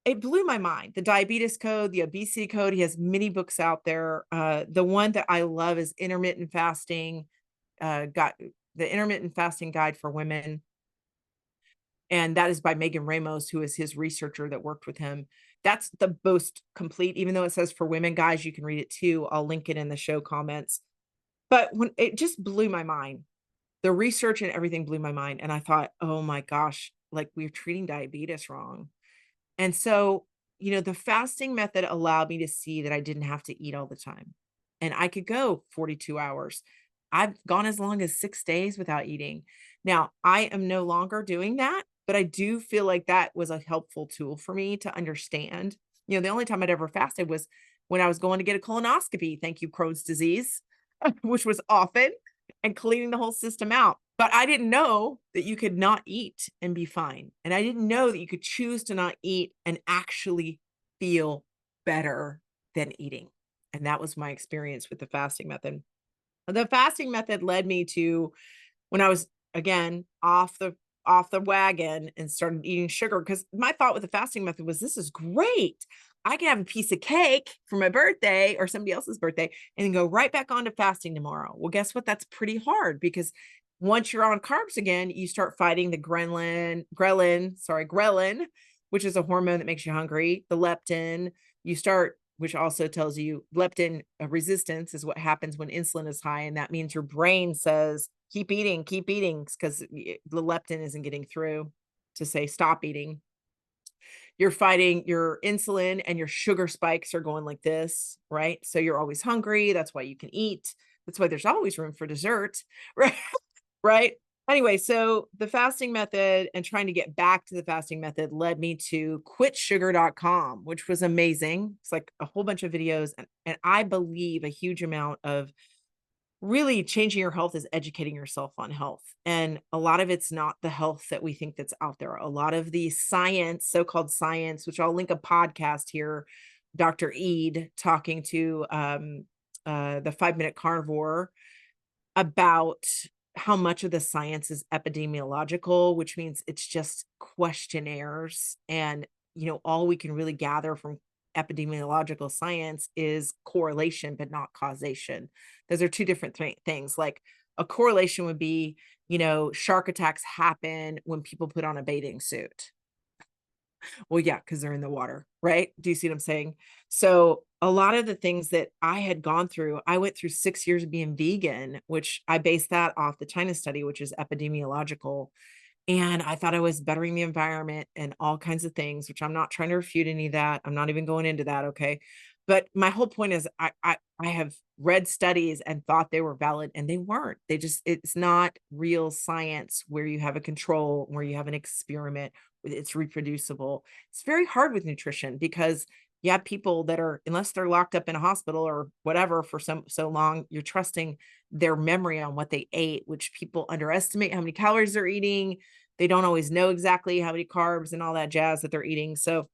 it blew my mind. The diabetes code, the obesity code. He has many books out there. The one that I love is intermittent fasting. Got the intermittent fasting guide for women. And that is by Megan Ramos, who is his researcher that worked with him. That's the most complete, even though it says for women. Guys, you can read it too. I'll link it in the show comments. But when it just blew my mind, the research and everything blew my mind. And I thought, oh my gosh, like we're treating diabetes wrong. And so, the fasting method allowed me to see that I didn't have to eat all the time. And I could go 42 hours. I've gone as long as 6 days without eating. Now, I am no longer doing that, but I do feel like that was a helpful tool for me to understand. The only time I'd ever fasted was when I was going to get a colonoscopy. Thank you, Crohn's disease, which was often, and cleaning the whole system out. But I didn't know that you could not eat and be fine. And I didn't know that you could choose to not eat and actually feel better than eating. And that was my experience with the fasting method. The fasting method led me to when I was, again, off the wagon and started eating sugar, because my thought with the fasting method was, this is great. I can have a piece of cake for my birthday or somebody else's birthday and then go right back on to fasting tomorrow. Well, guess what? That's pretty hard, because once you're on carbs again, you start fighting the ghrelin, which is a hormone that makes you hungry, the leptin. Which also tells you leptin resistance is what happens when insulin is high. And that means your brain says, keep eating, because the leptin isn't getting through to say, stop eating. You're fighting your insulin, and your sugar spikes are going like this, right? So you're always hungry. That's why you can eat. That's why there's always room for dessert, right? Right. Anyway, so the fasting method and trying to get back to the fasting method led me to quitsugar.com, which was amazing. It's like a whole bunch of videos. And I believe a huge amount of really changing your health is educating yourself on health. And a lot of it's not the health that we think that's out there. A lot of the science, so-called science, which I'll link a podcast here, Dr. Eid talking to the 5-Minute Carnivore about how much of the science is epidemiological, which means it's just questionnaires. And, all we can really gather from epidemiological science is correlation, but not causation. Those are two different things. Like a correlation would be, shark attacks happen when people put on a bathing suit. Well, yeah, because they're in the water, right? Do you see what I'm saying? So a lot of the things that I had gone through, I went through 6 years of being vegan, which I based that off the China study, which is epidemiological. And I thought I was bettering the environment and all kinds of things, which I'm not trying to refute any of that. I'm not even going into that. Okay. But my whole point is I have read studies and thought they were valid, and they weren't. It's not real science where you have a control, where you have an experiment, it's reproducible. It's very hard with nutrition, because you have people that are, unless they're locked up in a hospital or whatever for so long, you're trusting their memory on what they ate, which people underestimate how many calories they're eating. They don't always know exactly how many carbs and all that jazz that they're eating. So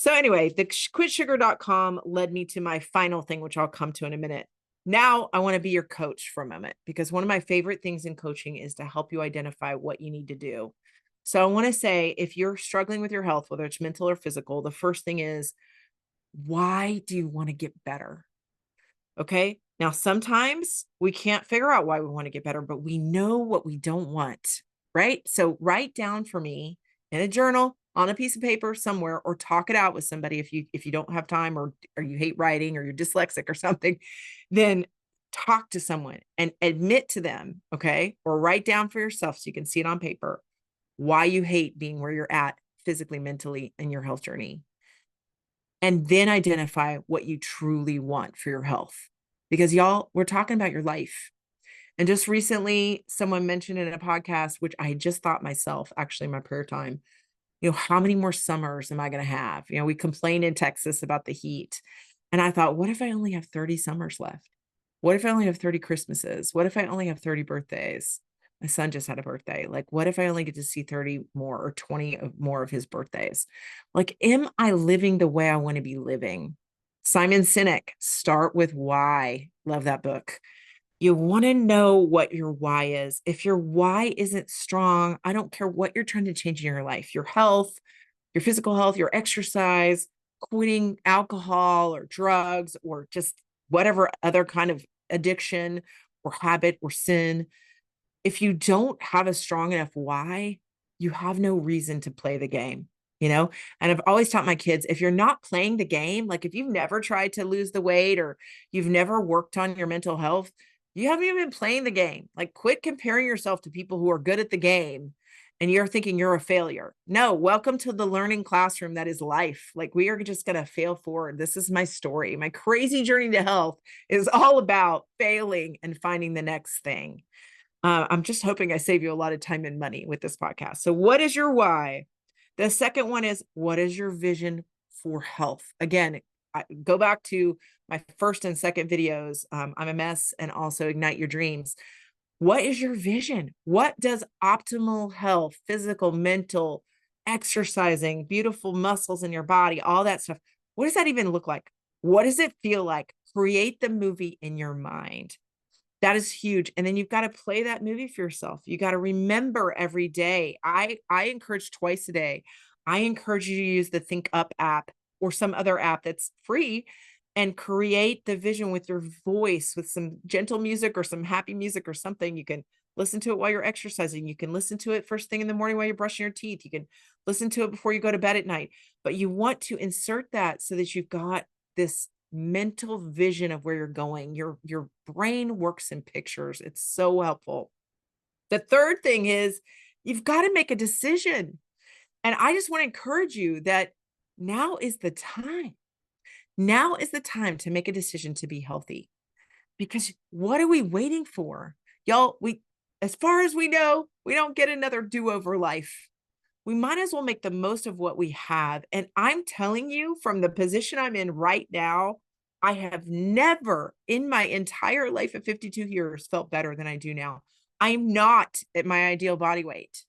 anyway, the quitsugar.com led me to my final thing, which I'll come to in a minute. Now I want to be your coach for a moment, because one of my favorite things in coaching is to help you identify what you need to do. So I want to say, if you're struggling with your health, whether it's mental or physical, the first thing is, why do you want to get better? Okay. Now, sometimes we can't figure out why we want to get better, but we know what we don't want, right? So write down for me in a journal, on a piece of paper somewhere, or talk it out with somebody. If you don't have time, or you hate writing, or you're dyslexic or something, then talk to someone and admit to them, okay? Or write down for yourself so you can see it on paper, why you hate being where you're at physically, mentally, in your health journey. And then identify what you truly want for your health. Because y'all, we're talking about your life. And just recently, someone mentioned in a podcast, which I just thought myself, actually, in my prayer time, how many more summers am I going to have? We complain in Texas about the heat. And I thought, what if I only have 30 summers left? What if I only have 30 Christmases? What if I only have 30 birthdays? My son just had a birthday. Like, what if I only get to see 30 more or 20 more of his birthdays? Like, am I living the way I want to be living? Simon Sinek, Start with Why. Love that book. You want to know what your why is. If your why isn't strong, I don't care what you're trying to change in your life, your health, your physical health, your exercise, quitting alcohol or drugs, or just whatever other kind of addiction or habit or sin. If you don't have a strong enough why, you have no reason to play the game, you know? And I've always taught my kids, if you're not playing the game, like if you've never tried to lose the weight or you've never worked on your mental health, you haven't even been playing the game. Like, quit comparing yourself to people who are good at the game and you're thinking you're a failure. No, welcome to the learning classroom that is life. Like, we are just going to fail forward. This is my story. My crazy journey to health is all about failing and finding the next thing. I'm just hoping I save you a lot of time and money with this podcast. So, what is your why? The second one is, what is your vision for health? Again, go back to my first and second videos. I'm a mess, and also Ignite Your Dreams. What is your vision? What does optimal health, physical, mental, exercising, beautiful muscles in your body, all that stuff? What does that even look like? What does it feel like? Create the movie in your mind. That is huge. And then you've got to play that movie for yourself. You got to remember every day. I encourage twice a day. I encourage you to use the Think Up app or some other app that's free and create the vision with your voice, with some gentle music or some happy music or something. You can listen to it while you're exercising. You can listen to it first thing in the morning while you're brushing your teeth. You can listen to it before you go to bed at night. But you want to insert that so that you've got this mental vision of where you're going. Your brain works in pictures. It's so helpful. The third thing is, you've got to make a decision. And I just want to encourage you that now is the time. Now is the time to make a decision to be healthy. Because what are we waiting for? Y'all, as far as we know, we don't get another do-over life. We might as well make the most of what we have. And I'm telling you, from the position I'm in right now, I have never in my entire life of 52 years felt better than I do now. I'm not at my ideal body weight.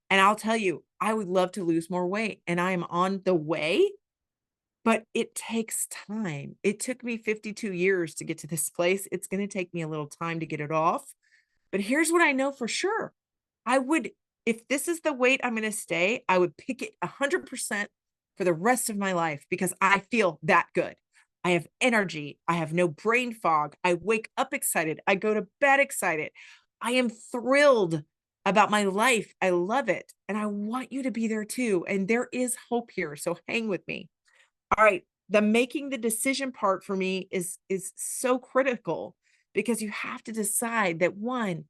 And I'll tell you, I would love to lose more weight, and I am on the way, but it takes time. It took me 52 years to get to this place. It's going to take me a little time to get it off. But here's what I know for sure. I would, if this is the weight I'm going to stay, I would pick it 100% for the rest of my life because I feel that good. I have energy. I have no brain fog. I wake up excited. I go to bed excited. I am thrilled about my life. I love it. And I want you to be there too. And there is hope here. So hang with me. All right. The making the decision part for me is so critical because you have to decide that, one,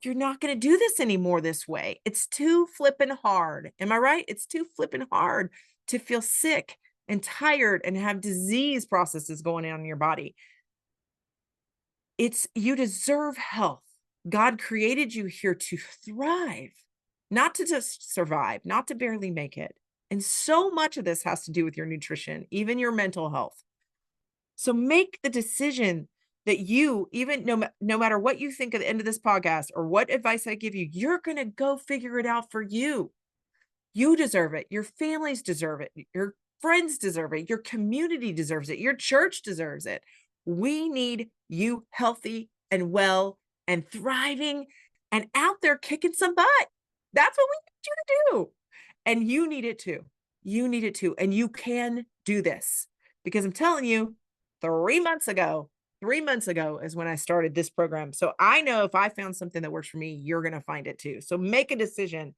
you're not going to do this anymore this way. It's too flippin' hard. Am I right? It's too flippin' hard to feel sick and tired and have disease processes going on in your body. You deserve health. God created you here to thrive, not to just survive, not to barely make it. And so much of this has to do with your nutrition, even your mental health. So make the decision that you, even no matter what you think at the end of this podcast or what advice I give you, you're going to go figure it out for you. You deserve it. Your families deserve it. Your friends deserve it. Your community deserves it. Your church deserves it. We need you healthy and well and thriving and out there kicking some butt. That's what we need you to do. And you need it too. You need it too. And you can do this because I'm telling you, 3 months ago is when I started this program. So I know if I found something that works for me, you're going to find it too. So make a decision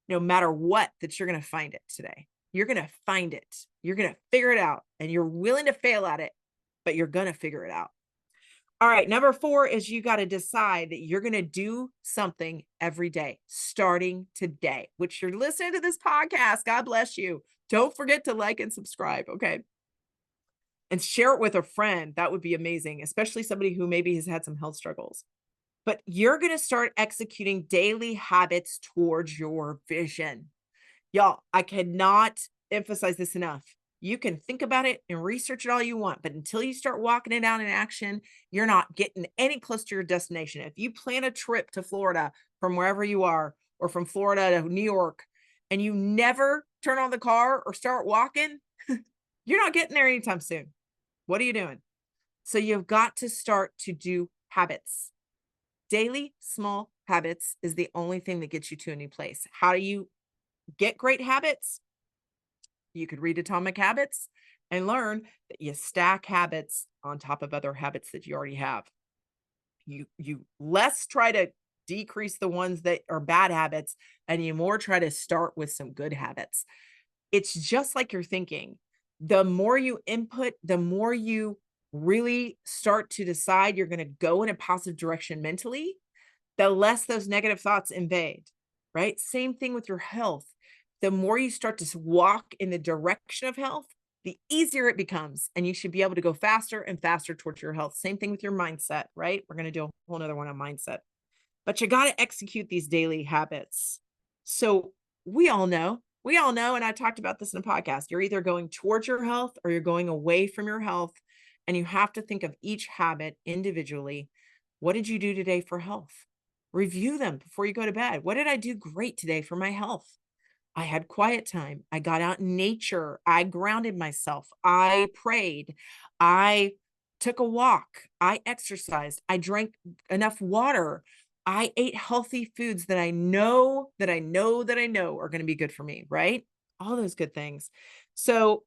no matter what, that you're going to find it today. You're going to find it. You're going to figure it out, and you're willing to fail at it, but you're going to figure it out. All right. Number 4 is you got to decide that you're going to do something every day, starting today, which you're listening to this podcast. God bless you. Don't forget to like and subscribe. Okay. And share it with a friend. That would be amazing, especially somebody who maybe has had some health struggles. But you're going to start executing daily habits towards your vision. Y'all, I cannot emphasize this enough. You can think about it and research it all you want, but until you start walking it out in action, you're not getting any close to your destination. If you plan a trip to Florida from wherever you are, or from Florida to New York, and you never turn on the car or start walking, you're not getting there anytime soon. What are you doing? So you've got to start to do habits. Daily small habits is the only thing that gets you to a new place. How do you get great habits? You could read Atomic Habits and learn that you stack habits on top of other habits that you already have. You less try to decrease the ones that are bad habits, and you more try to start with some good habits. It's just like you're thinking. The more you input, the more you really start to decide you're going to go in a positive direction mentally, the less those negative thoughts invade, right? Same thing with your health. The more you start to walk in the direction of health, the easier it becomes. And you should be able to go faster and faster towards your health. Same thing with your mindset, right? We're going to do a whole nother one on mindset. But you got to execute these daily habits. So we all know, and I talked about this in a podcast, you're either going towards your health or you're going away from your health. And you have to think of each habit individually. What did you do today for health? Review them before you go to bed. What did I do great today for my health? I had quiet time. I got out in nature. I grounded myself. I prayed. I took a walk. I exercised. I drank enough water. I ate healthy foods that I know are going to be good for me, right? All those good things. So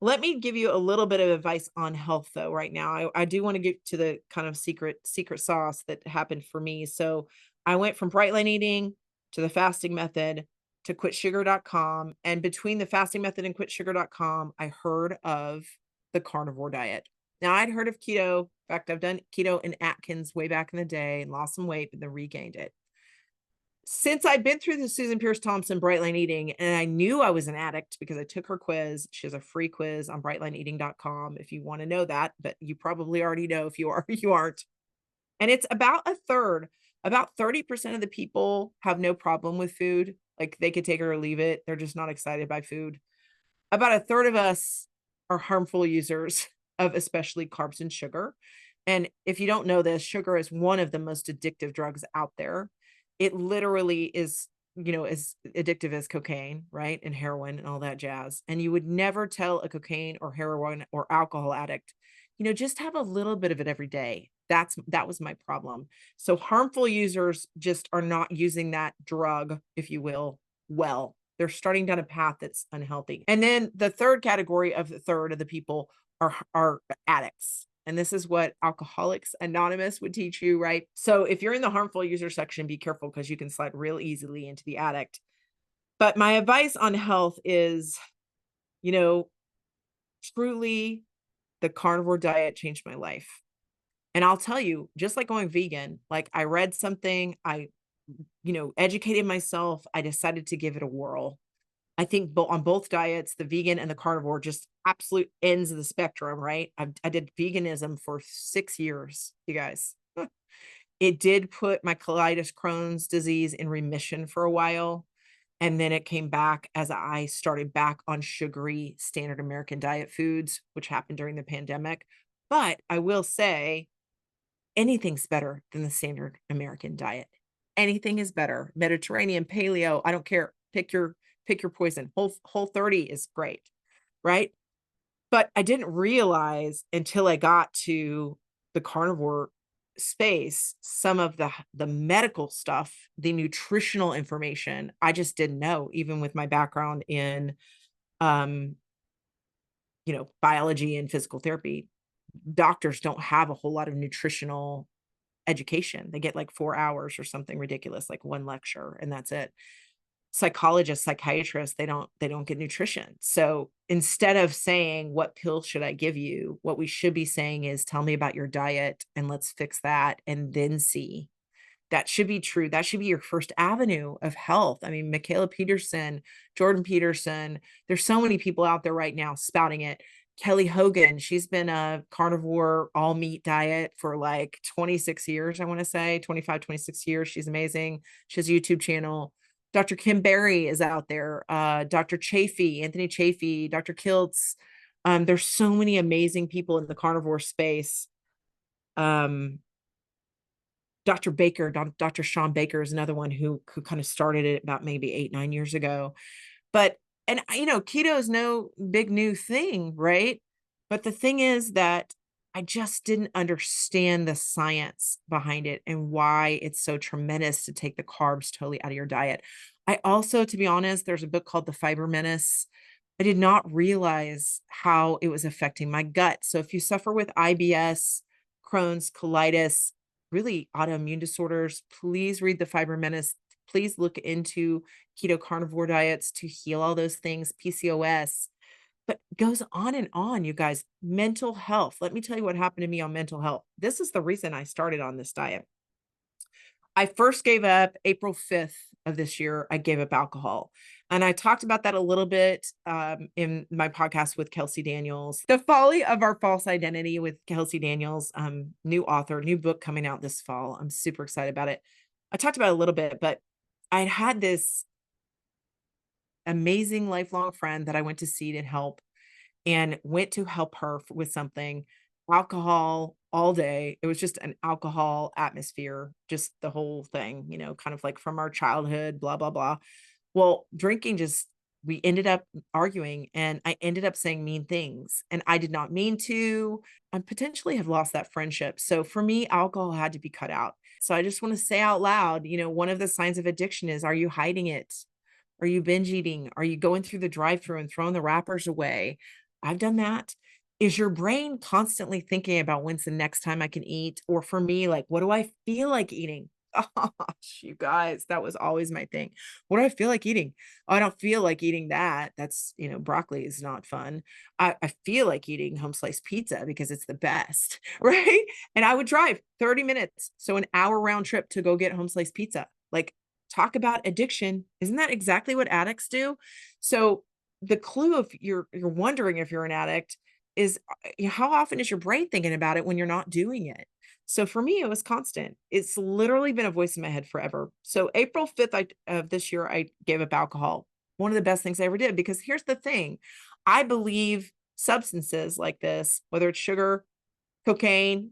let me give you a little bit of advice on health though right now. I do want to get to the kind of secret sauce that happened for me. So I went from bright line eating to the fasting method to quitsugar.com. And between the fasting method and quitsugar.com, I heard of the carnivore diet. Now I'd heard of keto. In fact, I've done keto in Atkins way back in the day and lost some weight, but then regained it. Since I've been through the Susan Pierce Thompson Bright Line Eating, and I knew I was an addict because I took her quiz. She has a free quiz on brightlineeating.com if you want to know that, but you probably already know if you are, you aren't. And it's about a third, about 30% of the people have no problem with food. Like they could take it or leave it. They're just not excited by food. About a third of us are harmful users of especially carbs and sugar. And if you don't know this, sugar is one of the most addictive drugs out there. It literally is, as addictive as cocaine, right? And heroin and all that jazz. And you would never tell a cocaine or heroin or alcohol addict, just have a little bit of it every day. That was my problem. So harmful users just are not using that drug, if you will, well. They're starting down a path that's unhealthy. And then the third category of the third of the people are addicts. And this is what Alcoholics Anonymous would teach you, right? So if you're in the harmful user section, be careful because you can slide real easily into the addict. But my advice on health is, truly the carnivore diet changed my life. And I'll tell you, just like going vegan, like I read something, I, educated myself, I decided to give it a whirl. I think on both diets, the vegan and the carnivore, just absolute ends of the spectrum, right? I did veganism for 6 years, you guys. It did put my colitis, Crohn's disease in remission for a while. And then it came back as I started back on sugary standard American diet foods, which happened during the pandemic. But I will say anything's better than the standard American diet. Anything is better. Mediterranean, paleo, I don't care. Pick your poison. Whole 30 is great, right? But I didn't realize until I got to the carnivore space, some of the medical stuff, the nutritional information, I just didn't know, even with my background in, biology and physical therapy. Doctors don't have a whole lot of nutritional education. They get like 4 hours or something ridiculous, like one lecture, and that's it. Psychologists, psychiatrists, they don't get nutrition. So instead of saying, what pill should I give you? What we should be saying is, tell me about your diet and let's fix that and then see. That should be true. That should be your first avenue of health. I mean, Michaela Peterson, Jordan Peterson, there's so many people out there right now spouting it. Kelly Hogan, she's been a carnivore all meat diet for like 26 years, I want to say 25, 26 years. She's amazing. She has a YouTube channel. Dr. Kim Berry is out there. Dr. Chafee, Anthony Chafee, Dr. Kiltz. There's so many amazing people in the carnivore space. Dr. Baker, Dr. Sean Baker is another one who kind of started it about maybe 8-9 years ago. But, and keto is no big new thing, right? But the thing is that I just didn't understand the science behind it and why it's so tremendous to take the carbs totally out of your diet. I also, to be honest, there's a book called The Fiber Menace. I did not realize how it was affecting my gut. So if you suffer with IBS, Crohn's, colitis, really autoimmune disorders, please read The Fiber Menace. Please look into keto carnivore diets to heal all those things, PCOS. But it goes on, you guys. Mental health. Let me tell you what happened to me on mental health. This is the reason I started on this diet. I first gave up April 5th of this year. I gave up alcohol. And I talked about that a little bit in my podcast with Kelsey Daniels, The Folly of Our False Identity with Kelsey Daniels, new author, new book coming out this fall. I'm super excited about it. I talked about it a little bit, but I had this amazing lifelong friend that I went to see to help and went to help her with something, alcohol all day. It was just an alcohol atmosphere, just the whole thing, kind of like from our childhood, blah, blah, blah. Well, drinking we ended up arguing and I ended up saying mean things and I did not mean to. I potentially have lost that friendship. So for me, alcohol had to be cut out. So I just want to say out loud, one of the signs of addiction is, are you hiding it? Are you binge eating? Are you going through the drive-through and throwing the wrappers away? I've done that. Is your brain constantly thinking about when's the next time I can eat? Or for me, like, what do I feel like eating? Gosh, you guys, that was always my thing. What do I feel like eating? Oh, I don't feel like eating that. That's, broccoli is not fun. I feel like eating home sliced pizza because it's the best, right? And I would drive 30 minutes. So an hour round trip to go get home sliced pizza. Like, talk about addiction. Isn't that exactly what addicts do? So the clue of you're wondering if you're an addict is how often is your brain thinking about it when you're not doing it? So for me, it was constant. It's literally been a voice in my head forever. So April 5th of this year, I gave up alcohol. One of the best things I ever did, because here's the thing. I believe substances like this, whether it's sugar, cocaine,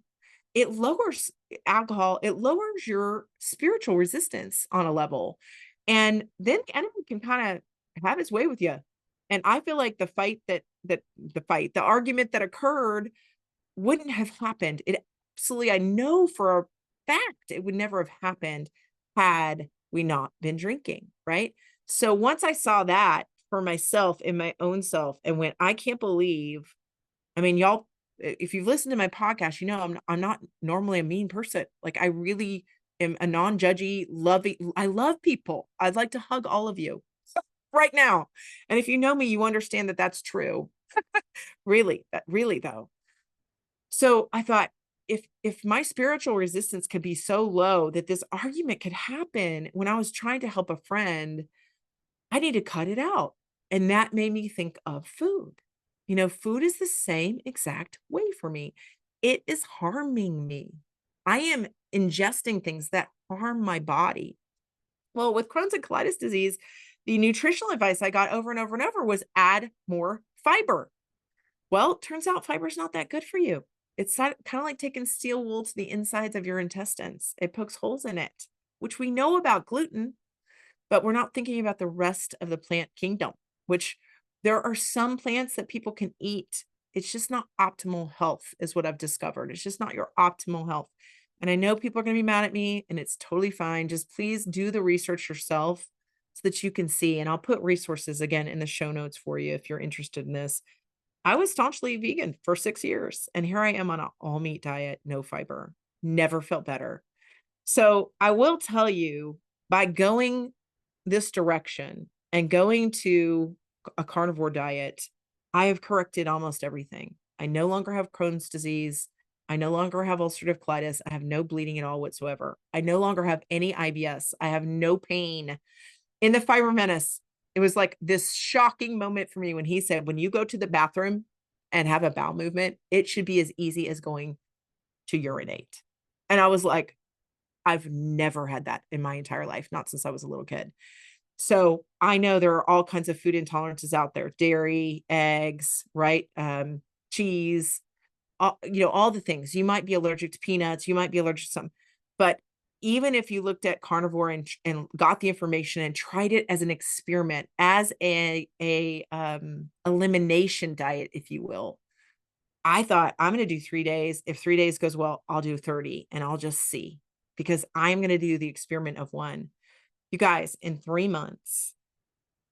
it lowers alcohol, it lowers your spiritual resistance on a level. And then the enemy can kind of have his way with you. And I feel like the argument that occurred wouldn't have happened. It absolutely, I know for a fact it would never have happened had we not been drinking, right? So once I saw that for myself in my own self and went, I can't believe, I mean, y'all, if you've listened to my podcast, I'm not normally a mean person. Like I really am a non-judgy, I love people. I'd like to hug all of you right now. And if you know me, you understand that that's true. Really though. So I thought, if my spiritual resistance could be so low that this argument could happen when I was trying to help a friend, I need to cut it out. And that made me think of food. Food is the same exact way for me. It is harming me. I am ingesting things that harm my body. Well, with Crohn's and colitis disease, the nutritional advice I got over and over and over was add more fiber. Well, it turns out fiber is not that good for you. It's kind of like taking steel wool to the insides of your intestines. It pokes holes in it, which we know about gluten, but we're not thinking about the rest of the plant kingdom, which there are some plants that people can eat. It's just not optimal health is what I've discovered. It's just not your optimal health. And I know people are going to be mad at me and it's totally fine. Just please do the research yourself so that you can see. And I'll put resources again in the show notes for you if you're interested in this. I was staunchly vegan for 6 years, and here I am on an all meat diet, no fiber. Never felt better. So I will tell you, by going this direction and going to a carnivore diet, I have corrected almost everything. I no longer have Crohn's disease. I no longer have ulcerative colitis. I have no bleeding at all whatsoever. I no longer have any IBS. I have no pain. In the Fiber Menace, it was like this shocking moment for me when he said, when you go to the bathroom and have a bowel movement, it should be as easy as going to urinate. And I was like, I've never had that in my entire life, not since I was a little kid. So I know there are all kinds of food intolerances out there, dairy, eggs, right? Cheese, all the things. You might be allergic to peanuts, you might be allergic to some, but even if you looked at carnivore and got the information and tried it as an experiment, as a elimination diet, if you will, I thought I'm going to do 3 days. If 3 days goes well, I'll do 30 and I'll just see because I'm going to do the experiment of one. You guys, in 3 months,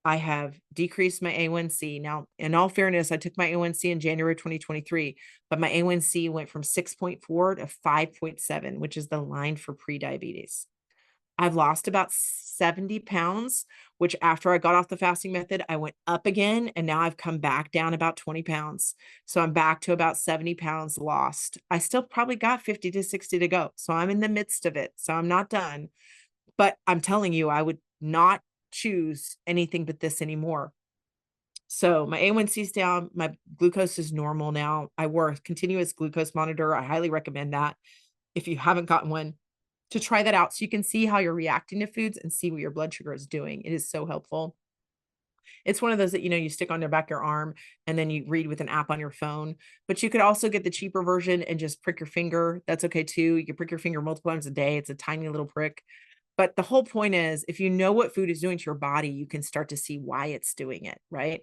I have decreased my A1C. Now, in all fairness, I took my A1C in January 2023, but my A1C went from 6.4 to 5.7, which is the line for prediabetes. I've lost about 70 pounds, which after I got off the fasting method, I went up again. And now I've come back down about 20 pounds. So I'm back to about 70 pounds lost. I still probably got 50 to 60 to go. So I'm in the midst of it. So I'm not done. But I'm telling you, I would not choose anything but this anymore. So my A1C is down. My glucose is normal now. I wear a continuous glucose monitor. I highly recommend that if you haven't gotten one, to try that out so you can see how you're reacting to foods and see what your blood sugar is doing. It is so helpful. It's one of those that, you stick on the back of your arm and then you read with an app on your phone, but you could also get the cheaper version and just prick your finger. That's okay too. You can prick your finger multiple times a day. It's a tiny little prick. But the whole point is, if you know what food is doing to your body, you can start to see why it's doing it, right?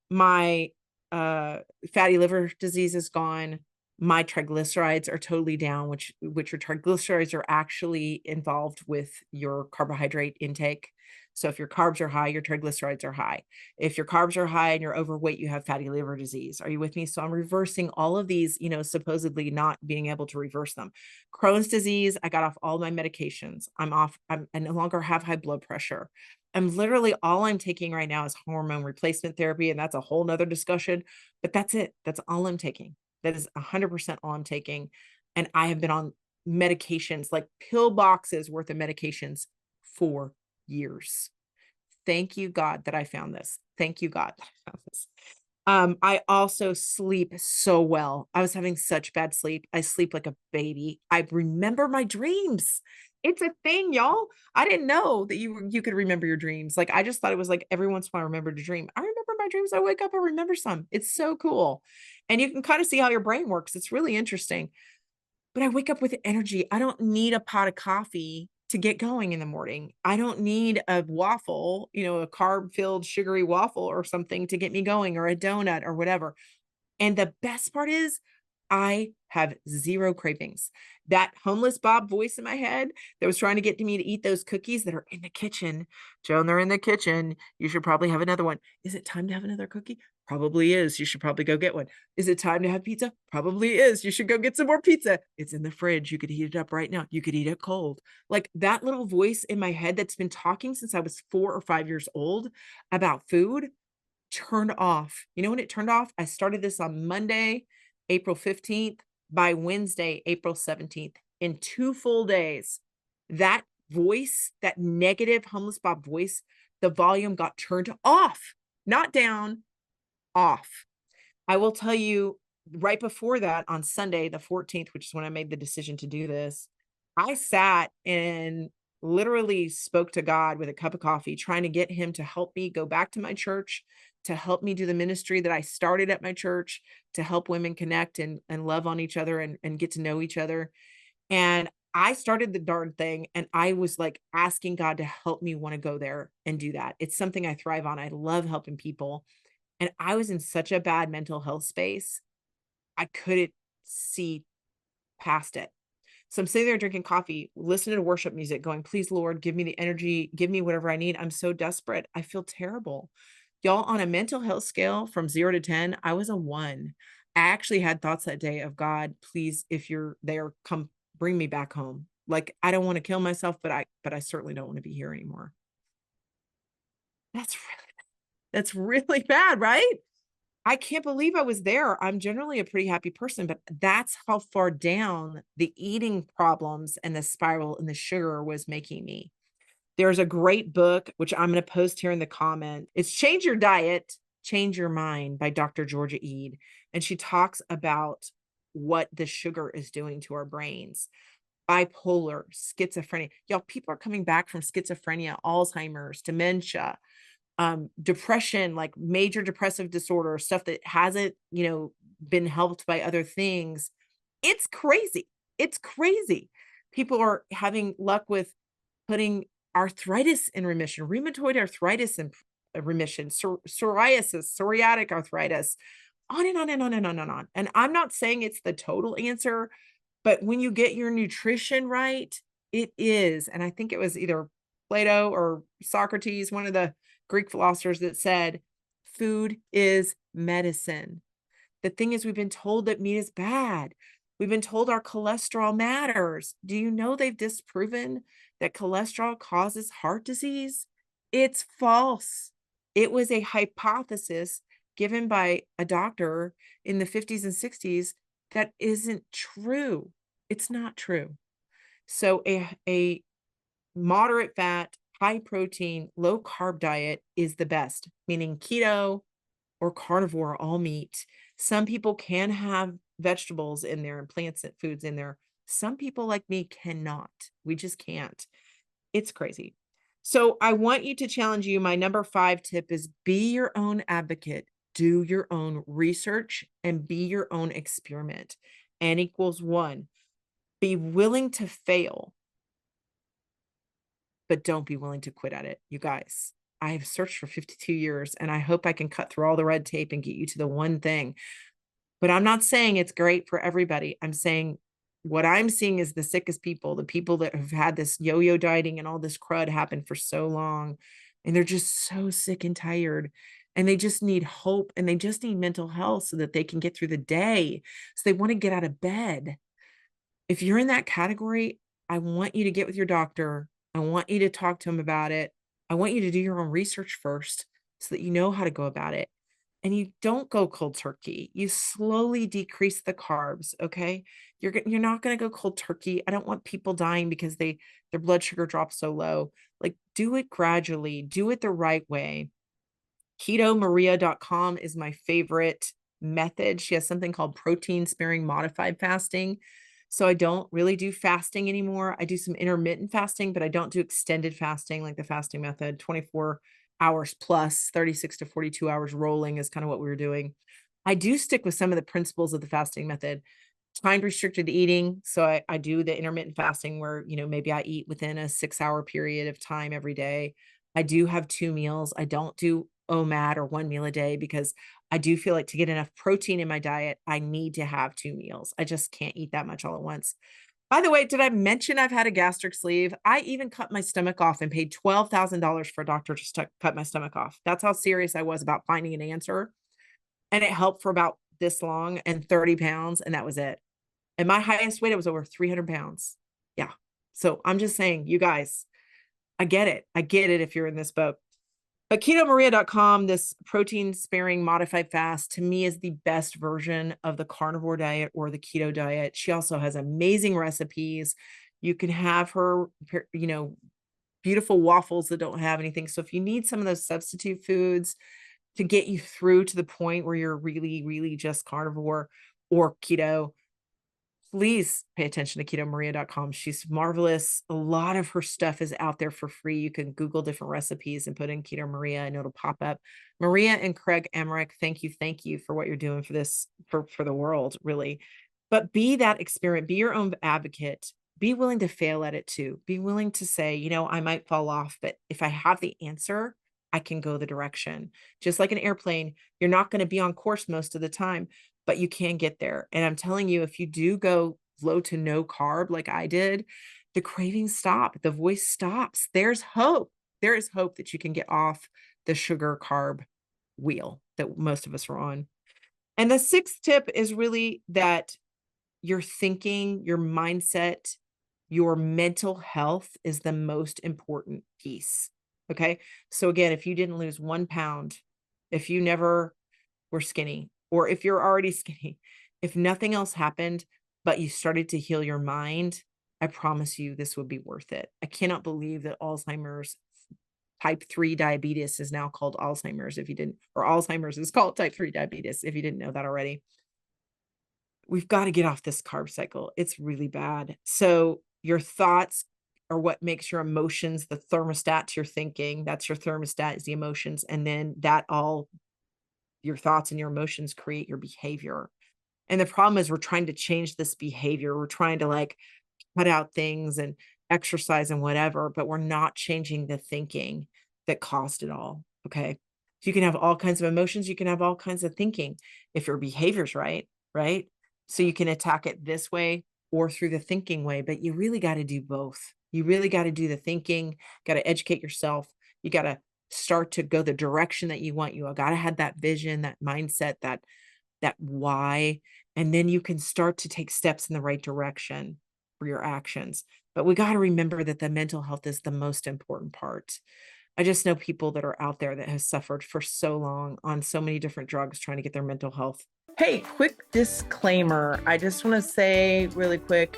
My fatty liver disease is gone. My triglycerides are totally down, which your triglycerides are actually involved with your carbohydrate intake. So if your carbs are high, your triglycerides are high. If your carbs are high and you're overweight, you have fatty liver disease. Are you with me? So I'm reversing all of these, supposedly not being able to reverse them. Crohn's disease, I got off all my medications. I no longer have high blood pressure. All I'm taking right now is hormone replacement therapy. And that's a whole nother discussion, but that's it. That's all I'm taking. That is 100% all I'm taking. And I have been on medications, like pill boxes worth of medications for years. Thank you, God, that I found this. Thank you, God, that I found this. I also sleep so well. I was having such bad sleep. I sleep like a baby. I remember my dreams. It's a thing, y'all. I didn't know that you could remember your dreams. Like, I just thought it was like every once in a while I remembered a dream. I remember my dreams. I wake up, I remember some. It's so cool. And you can kind of see how your brain works. It's really interesting. But I wake up with energy. I don't need a pot of coffee to get going in the morning. I don't need a waffle, a carb-filled sugary waffle or something to get me going, or a donut or whatever. And the best part is I have zero cravings. That homeless Bob voice in my head that was trying to get me to eat those cookies that are in the kitchen. Joan, they're in the kitchen. You should probably have another one. Is it time to have another cookie? Probably is. You should probably go get one. Is it time to have pizza? Probably is. You should go get some more pizza. It's in the fridge. You could heat it up right now. You could eat it cold. Like that little voice in my head that's been talking since I was 4 or 5 years old about food turned off. You know when it turned off? I started this on Monday, April 15th. By Wednesday, April 17th, in 2 full days, that voice, that negative homeless Bob voice, the volume got turned off, not down, off. I will tell you, right before that, on Sunday, the 14th, which is when I made the decision to do this, I sat and literally spoke to God with a cup of coffee, trying to get him to help me go back to my church, to help me do the ministry that I started at my church, to help women connect and love on each other and get to know each other. And I started the darn thing, and I was like asking God to help me want to go there and do that. It's something I thrive on. I love helping people. And I was in such a bad mental health space. I couldn't see past it. So I'm sitting there drinking coffee, listening to worship music, going, please, Lord, give me the energy, give me whatever I need. I'm so desperate. I feel terrible. Y'all, on a mental health scale from 0 to 10, I was a 1. I actually had thoughts that day of, God, please, if you're there, come bring me back home. Like, I don't want to kill myself, but I certainly don't want to be here anymore. That's really bad, right? I can't believe I was there. I'm generally a pretty happy person, but that's how far down the eating problems and the spiral and the sugar was making me. There's a great book, which I'm going to post here in the comment. It's Change Your Diet, Change Your Mind by Dr. Georgia Ede. And she talks about what the sugar is doing to our brains. Bipolar, schizophrenia. Y'all, people are coming back from schizophrenia, Alzheimer's, dementia, depression, like major depressive disorder, stuff that hasn't, been helped by other things. It's crazy. It's crazy. People are having luck with putting arthritis in remission, rheumatoid arthritis in remission, psoriasis, psoriatic arthritis, on and on and on and on and on. And I'm not saying it's the total answer, but when you get your nutrition right, it is. And I think it was either Plato or Socrates, one of the Greek philosophers, that said, food is medicine. The thing is, we've been told that meat is bad. We've been told our cholesterol matters. Do you know they've disproven that cholesterol causes heart disease? It's false. It was a hypothesis given by a doctor in the 50s and 60s that isn't true. It's not true. So a moderate fat, high protein, low carb diet is the best, meaning keto or carnivore, all meat. Some people can have vegetables in there and plants and foods in there. Some people like me cannot. We just can't. It's crazy. So I want you to challenge you. My number 5 tip is be your own advocate. Do your own research and be your own experiment. N equals 1. Be willing to fail, but don't be willing to quit at it. You guys, I have searched for 52 years and I hope I can cut through all the red tape and get you to the one thing. But I'm not saying it's great for everybody. I'm saying what I'm seeing is the sickest people, the people that have had this yo-yo dieting and all this crud happen for so long. And they're just so sick and tired. And they just need hope and they just need mental health so that they can get through the day. So they want to get out of bed. If you're in that category, I want you to get with your doctor. I want you to talk to him about it. I want you to do your own research first so that you know how to go about it. And you don't go cold turkey. You slowly decrease the carbs, okay? You're not going to go cold turkey. I don't want people dying because their blood sugar drops so low. Like, do it gradually. Do it the right way. KetoMaria.com is my favorite method. She has something called protein sparing modified fasting. So I don't really do fasting anymore. I do some intermittent fasting, but I don't do extended fasting like the fasting method. 24 hours plus 36 to 42 hours rolling is kind of what we were doing. I do stick with some of the principles of the fasting method. Time restricted eating. So I do the intermittent fasting where, maybe I eat within a 6-hour period of time every day. I do have 2 meals. I don't do OMAD or 1 meal a day because I do feel like to get enough protein in my diet, I need to have 2 meals. I just can't eat that much all at once. By the way, did I mention I've had a gastric sleeve? I even cut my stomach off and paid $12,000 for a doctor to cut my stomach off. That's how serious I was about finding an answer. And it helped for about this long and 30 pounds. And that was it. And my highest weight, it was over 300 pounds. Yeah. So I'm just saying, you guys, I get it. I get it if you're in this boat. But KetoMaria.com, this protein sparing modified fast, to me is the best version of the carnivore diet or the keto diet. She also has amazing recipes. You can have her, beautiful waffles that don't have anything. So if you need some of those substitute foods to get you through to the point where you're really, really just carnivore or keto, please pay attention to KetoMaria.com. She's marvelous. A lot of her stuff is out there for free. You can Google different recipes and put in Keto Maria and it'll pop up. Maria and Craig Emmerich, thank you for what you're doing for this, for the world, really. But be that experiment, be your own advocate. Be willing to fail at it too. Be willing to say, I might fall off, but if I have the answer, I can go the direction. Just like an airplane, you're not going to be on course most of the time, but you can get there. And I'm telling you, if you do go low to no carb like I did, the cravings stop, the voice stops. There's hope. There is hope that you can get off the sugar carb wheel that most of us are on. And the 6th tip is really that your thinking, your mindset, your mental health is the most important piece. Okay. So again, if you didn't lose 1 pound, if you never were skinny, or if you're already skinny, if nothing else happened, but you started to heal your mind, I promise you this would be worth it. I cannot believe that Alzheimer's, type 3 diabetes is now called Alzheimer's or Alzheimer's is called type 3 diabetes, if you didn't know that already. We've got to get off this carb cycle. It's really bad. So your thoughts are what makes your emotions the thermostat to your thinking. That's your thermostat, is the emotions. And then your thoughts and your emotions create your behavior. And the problem is we're trying to change this behavior. We're trying to cut out things and exercise and whatever, but we're not changing the thinking that caused it all. Okay. You can have all kinds of emotions. You can have all kinds of thinking if your behavior's right, right? So you can attack it this way or through the thinking way, but you really got to do both. You really got to do the thinking, got to educate yourself. You got to start to go the direction that you want. You got to have that vision, that mindset, that why, and then you can start to take steps in the right direction for your actions. But we got to remember that the mental health is the most important part. I just know people that are out there that have suffered for so long on so many different drugs trying to get their mental health. Hey, quick disclaimer. I just want to say really quick,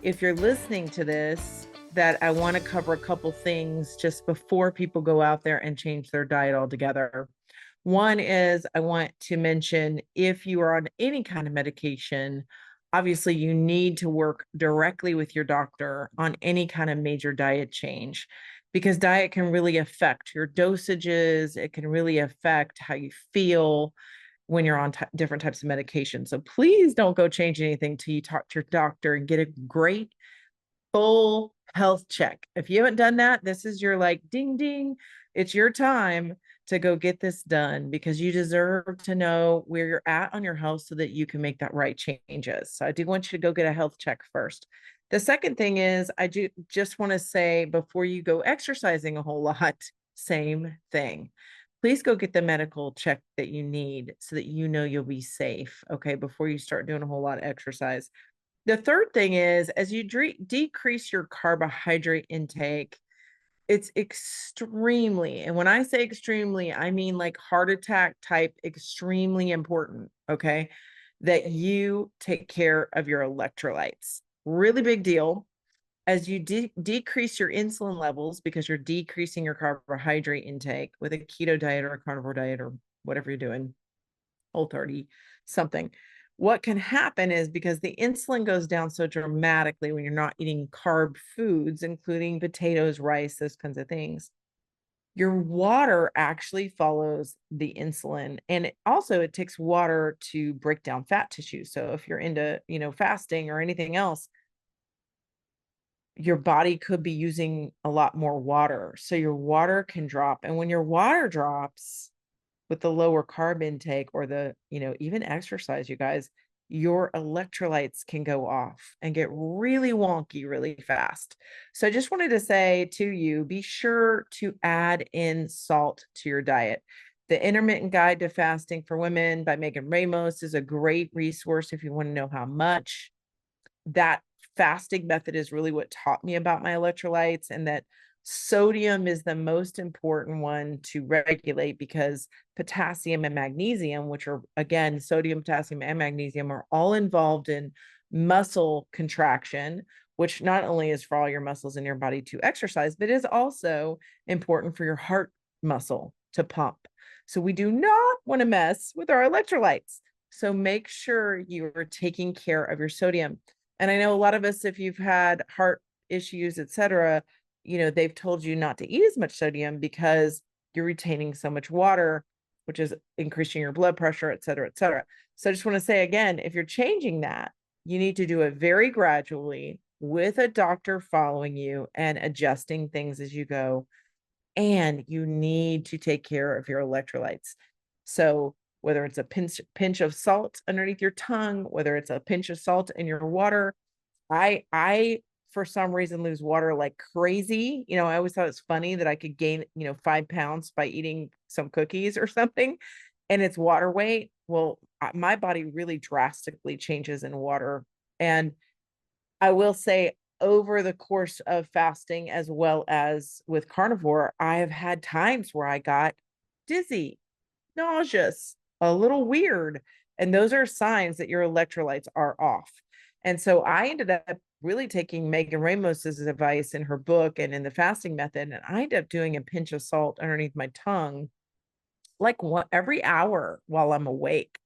if you're listening to this, that I want to cover a couple things just before people go out there and change their diet altogether. One is I want to mention if you are on any kind of medication, obviously you need to work directly with your doctor on any kind of major diet change, because diet can really affect your dosages. It can really affect how you feel when you're on different types of medication. So please don't go change anything till you talk to your doctor and get a great full health check. If you haven't done that, this is your like ding ding. It's your time to go get this done, because you deserve to know where you're at on your health so that you can make that right changes. So I do want you to go get a health check first. The second thing is I do just want to say, before you go exercising a whole lot, same thing. Please go get the medical check that you need so that you know you'll be safe, okay, before you start doing a whole lot of exercise. The third thing is, as you decrease your carbohydrate intake, it's extremely, and when I say extremely, I mean like heart attack type, extremely important, okay, that you take care of your electrolytes. Really big deal. As you decrease your insulin levels, because you're decreasing your carbohydrate intake with a keto diet or a carnivore diet or whatever you're doing, Whole30 something. What can happen is, because the insulin goes down so dramatically when you're not eating carb foods, including potatoes, rice, those kinds of things, your water actually follows the insulin. And it takes water to break down fat tissue. So if you're into, fasting or anything else, your body could be using a lot more water. So your water can drop. And when your water drops, with the lower carb intake or the, even exercise, you guys, your electrolytes can go off and get really wonky really fast. So I just wanted to say to you, be sure to add in salt to your diet. The Intermittent Guide to Fasting for Women by Megan Ramos is a great resource if you want to know how much. That fasting method is really what taught me about my electrolytes, and that sodium is the most important one to regulate, because potassium and magnesium, which are, again, sodium, potassium, and magnesium, are all involved in muscle contraction, which not only is for all your muscles in your body to exercise, but is also important for your heart muscle to pump. So we do not want to mess with our electrolytes. So make sure you are taking care of your sodium. And I know a lot of us, if you've had heart issues, etc., they've told you not to eat as much sodium because you're retaining so much water, which is increasing your blood pressure, et cetera, et cetera. So I just want to say again, if you're changing that, you need to do it very gradually with a doctor following you and adjusting things as you go. And you need to take care of your electrolytes. So whether it's a pinch of salt underneath your tongue, whether it's a pinch of salt in your water, I for some reason lose water like crazy. I always thought it's funny that I could gain, 5 pounds by eating some cookies or something, and it's water weight. Well, my body really drastically changes in water. And I will say, over the course of fasting, as well as with carnivore, I have had times where I got dizzy, nauseous, a little weird. And those are signs that your electrolytes are off. And so I ended up really taking Megan Ramos's advice in her book and in the fasting method. And I ended up doing a pinch of salt underneath my tongue, like every hour while I'm awake.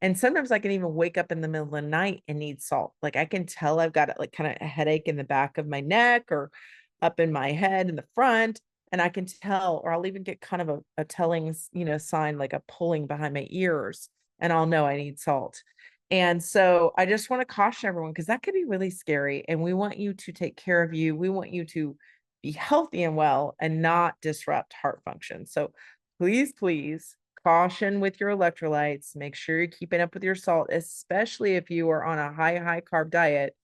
And sometimes I can even wake up in the middle of the night and need salt. Like I can tell I've got like kind of a headache in the back of my neck or up in my head in the front. And I can tell, or I'll even get kind of a telling, sign, like a pulling behind my ears, and I'll know I need salt. And so I just want to caution everyone, because that could be really scary. And we want you to take care of you. We want you to be healthy and well and not disrupt heart function. So Please, please caution with your electrolytes. Make sure you're keeping up with your salt, especially if you are on a high carb diet.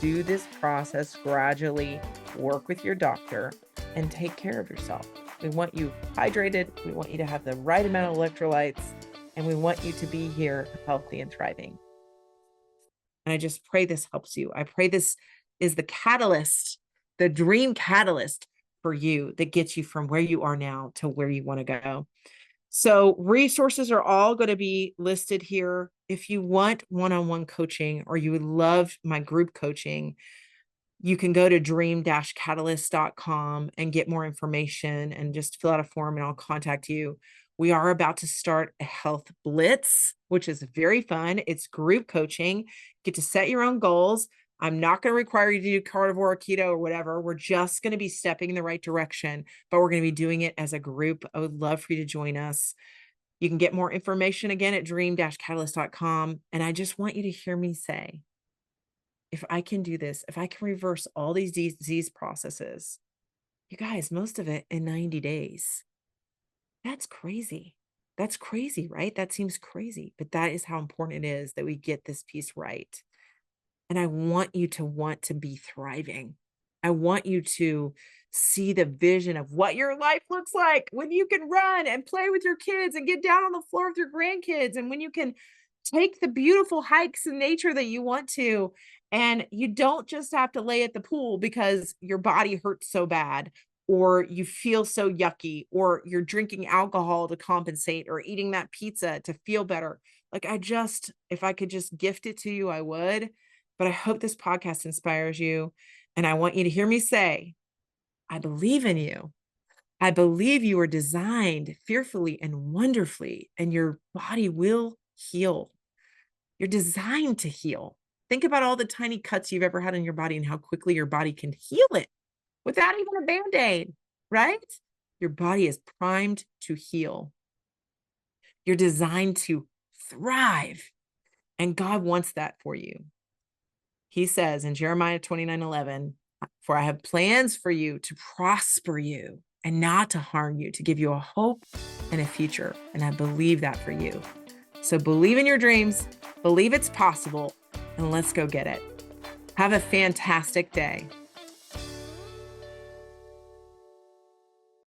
Do this process gradually, work with your doctor, and take care of yourself. We want you hydrated. We want you to have the right amount of electrolytes, and we want you to be here healthy and thriving. And I just pray this helps you. I pray this is the catalyst, the dream catalyst for you that gets you from where you are now to where you want to go. So resources are all going to be listed here. If you want one-on-one coaching or you would love my group coaching, you can go to dream-catalyst.com and get more information and just fill out a form and I'll contact you. We are about to start a health blitz, which is very fun. It's group coaching. Get to set your own goals. I'm not going to require you to do carnivore or keto or whatever. We're just going to be stepping in the right direction, but we're going to be doing it as a group. I would love for you to join us. You can get more information again at dream-catalyst.com. And I just want you to hear me say, if I can do this, if I can reverse all these disease processes, you guys, most of it in 90 days, that's crazy. That's crazy, right? That seems crazy, but that is how important it is that we get this piece right. And I want you to want to be thriving. I want you to see the vision of what your life looks like when you can run and play with your kids and get down on the floor with your grandkids. And when you can take the beautiful hikes in nature that you want to, and you don't just have to lay at the pool because your body hurts so bad, or you feel so yucky, or you're drinking alcohol to compensate, or eating that pizza to feel better. Like if I could just gift it to you, I would. But I hope this podcast inspires you. And I want you to hear me say, I believe in you. I believe you are designed fearfully and wonderfully, and your body will heal. You're designed to heal. Think about all the tiny cuts you've ever had on your body and how quickly your body can heal it without even a Band-Aid, right? Your body is primed to heal. You're designed to thrive, and God wants that for you. He says in Jeremiah 29:11, for I have plans for you to prosper you and not to harm you, to give you a hope and a future. And I believe that for you. So believe in your dreams, believe it's possible, and let's go get it. Have a fantastic day.